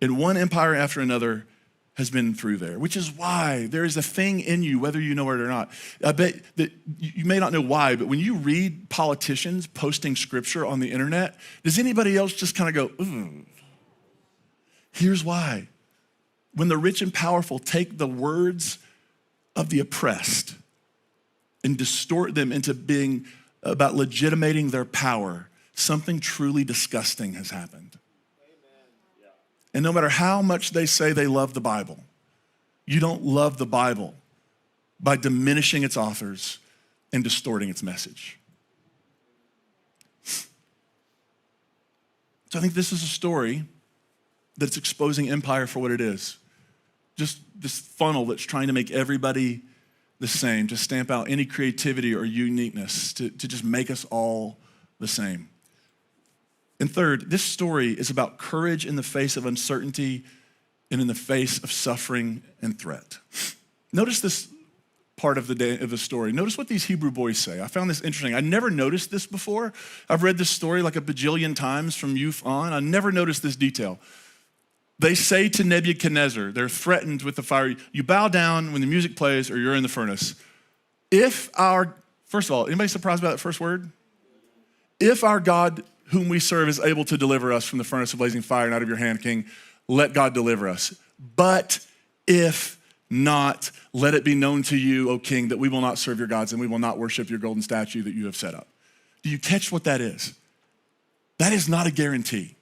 And one empire after another has been through there, which is why there is a thing in you, whether you know it or not. I bet that you may not know why, but when you read politicians posting scripture on the internet, does anybody else just kind of go, ooh? Here's why. When the rich and powerful take the words of the oppressed and distort them into being about legitimating their power, something truly disgusting has happened. And no matter how much they say they love the Bible, you don't love the Bible by diminishing its authors and distorting its message. So I think this is a story that's exposing empire for what it is. Just this funnel that's trying to make everybody the same, to stamp out any creativity or uniqueness, to just make us all the same. And third, this story is about courage in the face of uncertainty and in the face of suffering and threat. Notice this part of the story. Notice what these Hebrew boys say. I found this interesting. I never noticed this before. I've read this story like a bajillion times from youth on. I never noticed this detail. They say to Nebuchadnezzar, they're threatened with the fire, you bow down when the music plays or you're in the furnace. First of all, anybody surprised by that first word? If our God whom we serve is able to deliver us from the furnace of blazing fire and out of your hand, King, let God deliver us. But if not, let it be known to you, O King, that we will not serve your gods and we will not worship your golden statue that you have set up. Do you catch what that is? That is not a guarantee.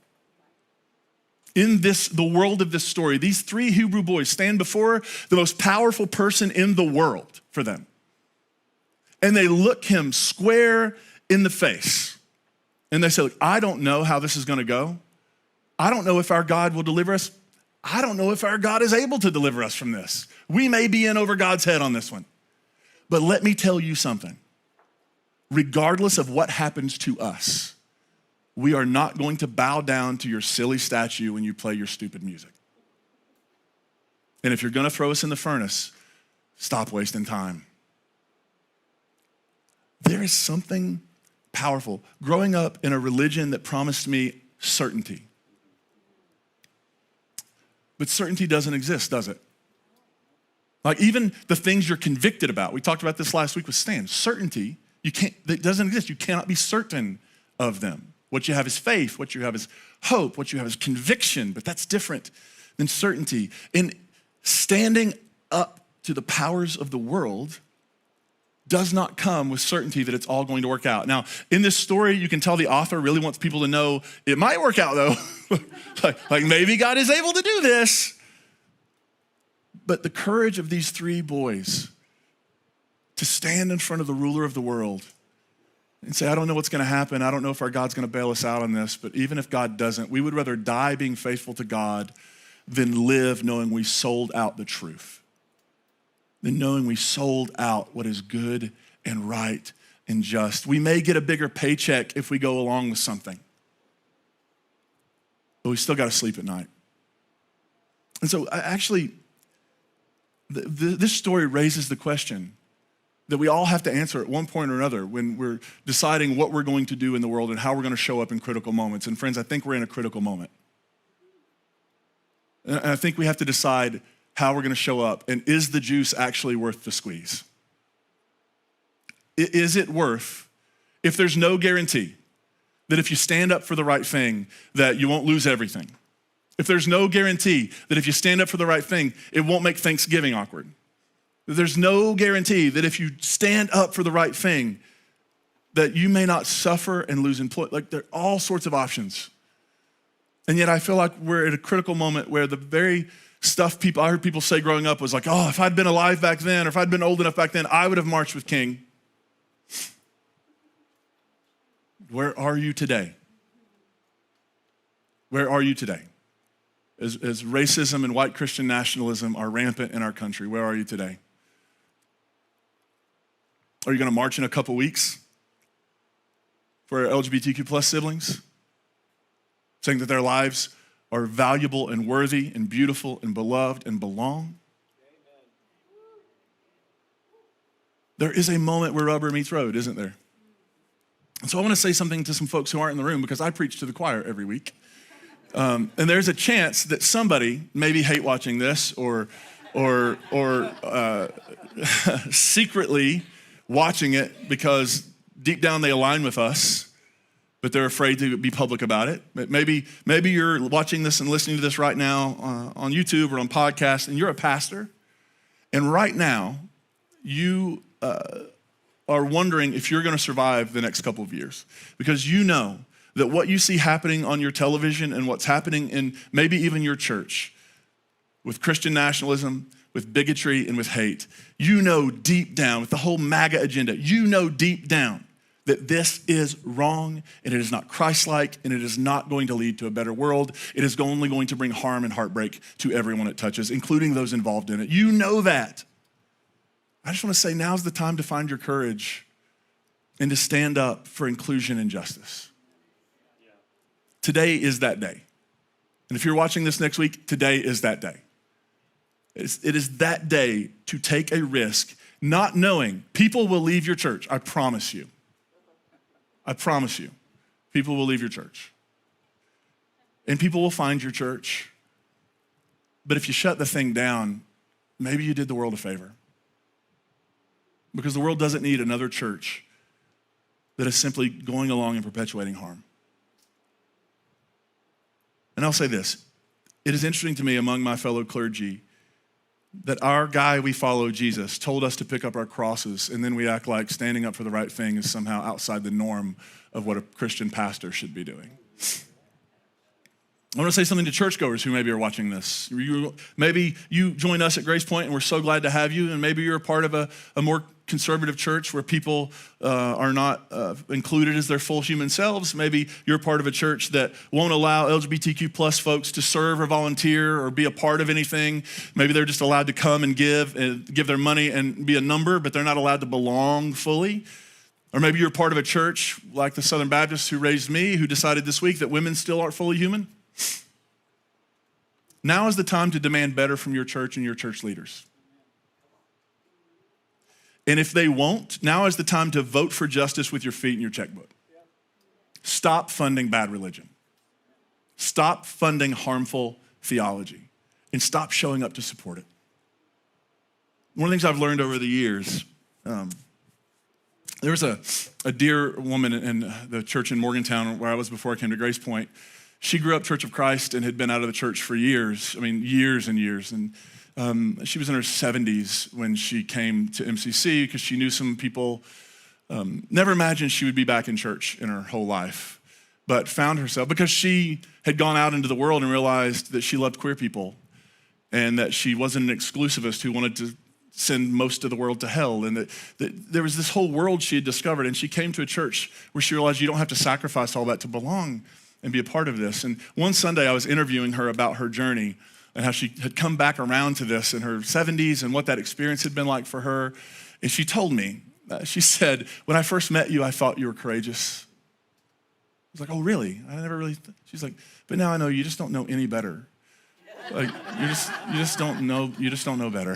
In the world of this story, these three Hebrew boys stand before the most powerful person in the world for them. And they look him square in the face. And they say, look, I don't know how this is gonna go. I don't know if our God will deliver us. I don't know if our God is able to deliver us from this. We may be in over God's head on this one. But let me tell you something. Regardless of what happens to us, we are not going to bow down to your silly statue when you play your stupid music. And if you're gonna throw us in the furnace, stop wasting time. There is something powerful. Growing up in a religion that promised me certainty. But certainty doesn't exist, does it? Like even the things you're convicted about. We talked about this last week with Stan. Certainty, it doesn't exist. You cannot be certain of them. What you have is faith. What you have is hope. What you have is conviction, but that's different than certainty. In standing up to the powers of the world does not come with certainty that it's all going to work out. Now, in this story, you can tell the author really wants people to know it might work out though. like maybe God is able to do this. But the courage of these three boys to stand in front of the ruler of the world and say, I don't know what's gonna happen. I don't know if our God's gonna bail us out on this, but even if God doesn't, we would rather die being faithful to God than live knowing we sold out the truth. Than knowing we sold out what is good and right and just. We may get a bigger paycheck if we go along with something, but we still got to sleep at night. And so this story raises the question that we all have to answer at one point or another when we're deciding what we're going to do in the world and how we're going to show up in critical moments. And friends, I think we're in a critical moment. And I think we have to decide how we're gonna show up, and is the juice actually worth the squeeze? Is it worth, if there's no guarantee that if you stand up for the right thing, that you won't lose everything? If there's no guarantee that if you stand up for the right thing, it won't make Thanksgiving awkward. There's no guarantee that if you stand up for the right thing, that you may not suffer and lose employment. Like there are all sorts of options. And yet I feel like we're at a critical moment where the very stuff I heard people say growing up was like, oh, if I'd been alive back then, or if I'd been old enough back then, I would have marched with King. Where are you today? Where are you today? As racism and white Christian nationalism are rampant in our country, where are you today? Are you gonna march in a couple weeks for our LGBTQ plus siblings? Saying that their lives are valuable and worthy and beautiful and beloved and belong. There is a moment where rubber meets road, isn't there? And so I want to say something to some folks who aren't in the room because I preach to the choir every week. And there's a chance that somebody maybe hate watching this or secretly watching it because deep down they align with us, but they're afraid to be public about it. Maybe you're watching this and listening to this right now on YouTube or on podcast, and you're a pastor, and right now you are wondering if you're gonna survive the next couple of years, because you know that what you see happening on your television and what's happening in maybe even your church with Christian nationalism, with bigotry, and with hate, you know deep down, with the whole MAGA agenda, you know deep down that this is wrong and it is not Christ-like and it is not going to lead to a better world. It is only going to bring harm and heartbreak to everyone it touches, including those involved in it. You know that. I just want to say now's the time to find your courage and to stand up for inclusion and justice. Today is that day. And if you're watching this next week, today is that day. It is that day to take a risk not knowing. People will leave your church, I promise you. I promise you. People will leave your church. And people will find your church. But if you shut the thing down, maybe you did the world a favor. Because the world doesn't need another church that is simply going along and perpetuating harm. And I'll say this, it is interesting to me among my fellow clergy that our guy we follow, Jesus, told us to pick up our crosses, and then we act like standing up for the right thing is somehow outside the norm of what a Christian pastor should be doing. I want to say something to churchgoers who maybe are watching this. Maybe you join us at Grace Point, and we're so glad to have you, and maybe you're a part of a more conservative church where people are not included as their full human selves. Maybe you're part of a church that won't allow LGBTQ plus folks to serve or volunteer or be a part of anything. Maybe they're just allowed to come and give their money and be a number, but they're not allowed to belong fully. Or maybe you're part of a church like the Southern Baptists who raised me, who decided this week that women still aren't fully human. Now is the time to demand better from your church and your church leaders. And if they won't, now is the time to vote for justice with your feet and your checkbook. Stop funding bad religion. Stop funding harmful theology. And stop showing up to support it. One of the things I've learned over the years, there was a dear woman in the church in Morgantown where I was before I came to Grace Point. She grew up Church of Christ and had been out of the church for years. I mean, years and years. And she was in her 70s when she came to MCC because she knew some people. Never imagined she would be back in church in her whole life, but found herself because she had gone out into the world and realized that she loved queer people and that she wasn't an exclusivist who wanted to send most of the world to hell, and that there was this whole world she had discovered, and she came to a church where she realized you don't have to sacrifice all that to belong and be a part of this. And one Sunday I was interviewing her about her journey and how she had come back around to this in her 70s and what that experience had been like for her. And she told me, she said, when I first met you, I thought you were courageous. I was like, oh, really? I never really, she's like, but now I know you just don't know any better. Like, you just don't know better.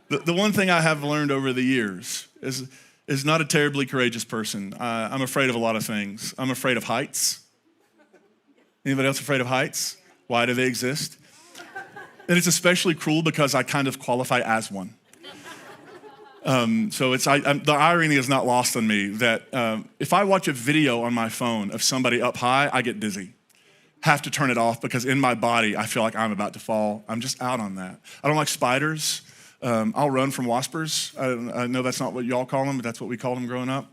The one thing I have learned over the years is not a terribly courageous person. I'm afraid of a lot of things. I'm afraid of heights. Anybody else afraid of heights? Why do they exist? And it's especially cruel because I kind of qualify as one. So the irony is not lost on me that if I watch a video on my phone of somebody up high, I get dizzy. Have to turn it off because in my body, I feel like I'm about to fall. I'm just out on that. I don't like spiders. I'll run from waspers. I know that's not what y'all call them, but that's what we called them growing up.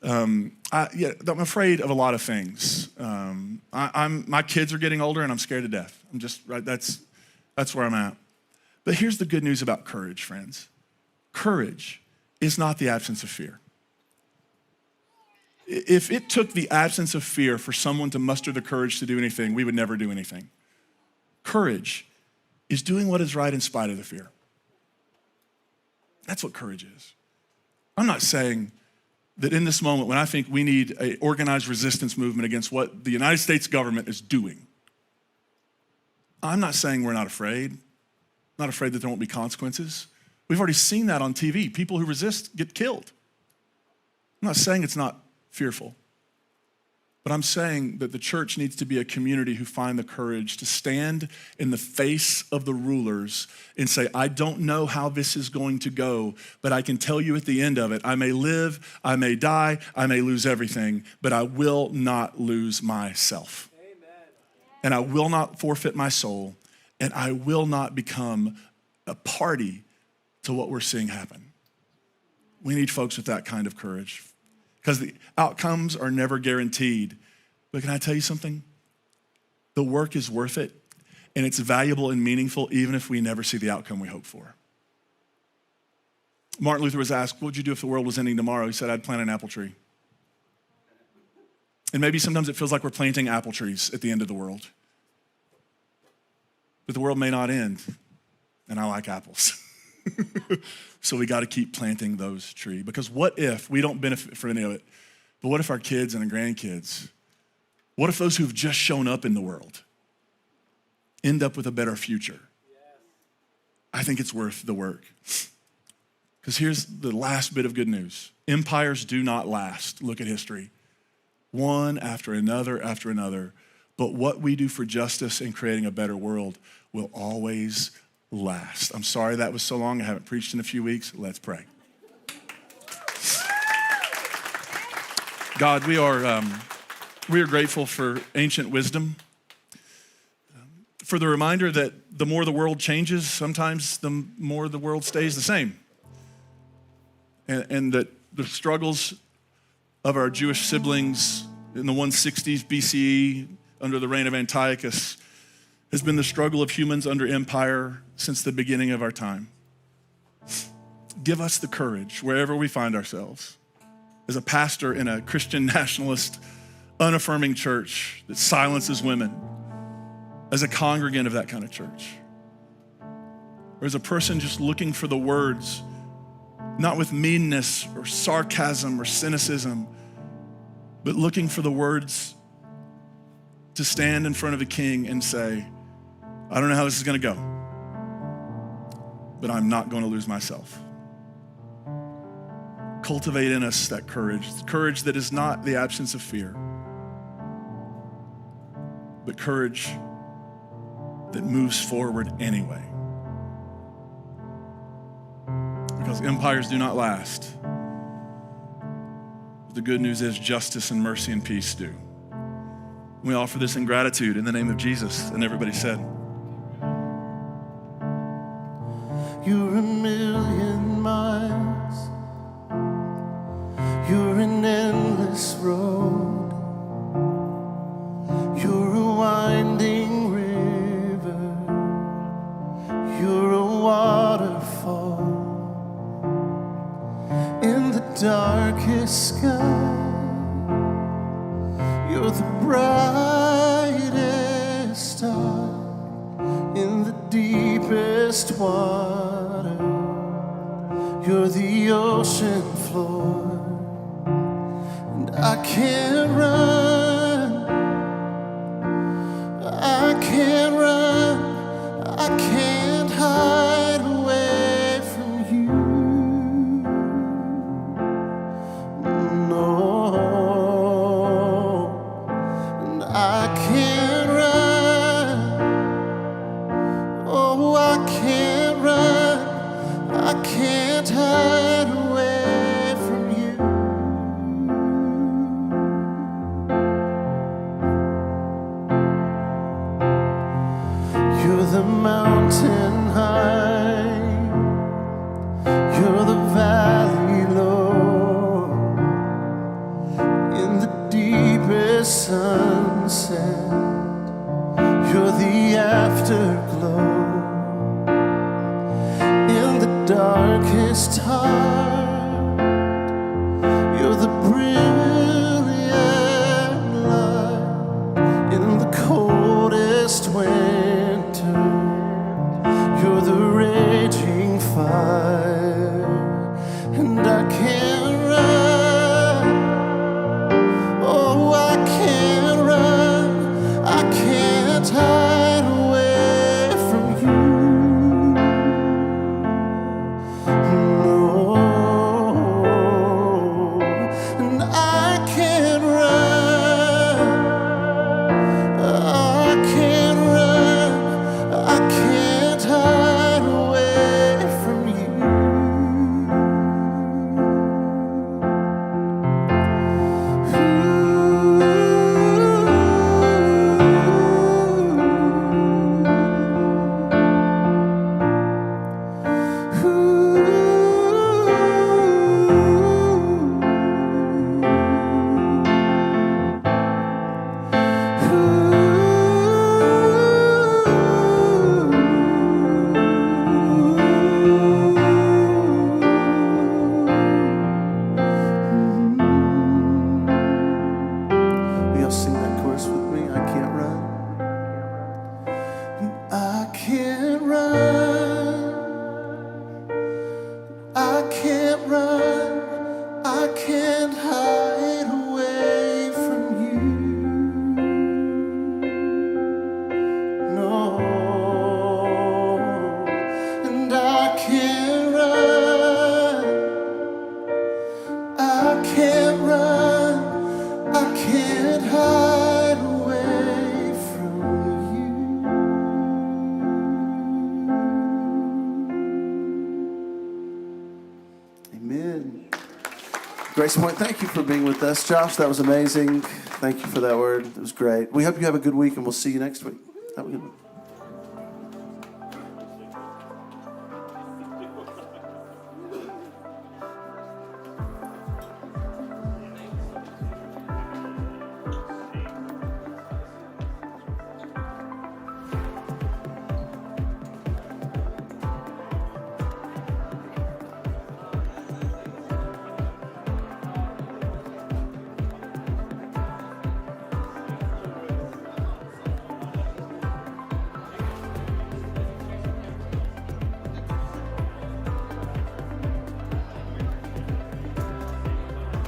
I'm afraid of a lot of things. My kids are getting older and I'm scared to death. I'm just, right, that's where I'm at. But here's the good news about courage, friends. Courage is not the absence of fear. If it took the absence of fear for someone to muster the courage to do anything, we would never do anything. Courage is doing what is right in spite of the fear. That's what courage is. I'm not saying that in this moment when I think we need an organized resistance movement against what the United States government is doing, I'm not saying we're not afraid. Not afraid that there won't be consequences. We've already seen that on TV. People who resist get killed. I'm not saying it's not fearful, but I'm saying that the church needs to be a community who find the courage to stand in the face of the rulers and say, I don't know how this is going to go, but I can tell you at the end of it, I may live, I may die, I may lose everything, but I will not lose myself. Amen. And I will not forfeit my soul, and I will not become a party to what we're seeing happen. We need folks with that kind of courage because the outcomes are never guaranteed. But can I tell you something? The work is worth it, and it's valuable and meaningful even if we never see the outcome we hope for. Martin Luther was asked, what would you do if the world was ending tomorrow? He said, I'd plant an apple tree. And maybe sometimes it feels like we're planting apple trees at the end of the world. But the world may not end, and I like apples. So we got to keep planting those trees. Because what if we don't benefit from any of it, but what if our kids and our grandkids, what if those who've just shown up in the world end up with a better future? I think it's worth the work. Because here's the last bit of good news. Empires do not last. Look at history. One after another after another. But what we do for justice and creating a better world will always last. I'm sorry that was so long. I haven't preached in a few weeks. Let's pray. God, we are grateful for ancient wisdom, for the reminder that the more the world changes, sometimes the more the world stays the same. And that the struggles of our Jewish siblings in the 160s BCE under the reign of Antiochus has been the struggle of humans under empire since the beginning of our time. Give us the courage wherever we find ourselves. As a pastor in a Christian nationalist, unaffirming church that silences women, as a congregant of that kind of church, or as a person just looking for the words, not with meanness or sarcasm or cynicism, but looking for the words to stand in front of a king and say, I don't know how this is going to go, but I'm not going to lose myself. Cultivate in us that courage that is not the absence of fear, but courage that moves forward anyway. Because empires do not last. The good news is justice and mercy and peace do. We offer this in gratitude in the name of Jesus. And everybody said, You're a million miles. You're an endless road. You're a winding river. You're a waterfall in the darkest sky. You're the brightest star in the deepest water. You're the ocean floor, and I can't run. I can't run. I can't hide away from you. No, and I can't run. Oh, I can't run. I can't hide away from you. You're the mountain high. You're the valley low. In the deepest sunset, you're the afterglow. In the darkest heart, you're the brilliant light. In the coldest winter, you're the raging fire. And I can't run. Oh, I can't run. I can't hide away from you. No, and I can't run. I can't run. I can't hide away from you. Will y'all sing that chorus with me? I can't run. I can't run. I can't run. I can't hide away from you. No, and I can't run. can't run, I can't hide away from you. Amen. Grace Point, thank you for being with us. Josh, that was amazing. Thank you for that word. It was great. We hope you have a good week, and we'll see you next week. Have a good one.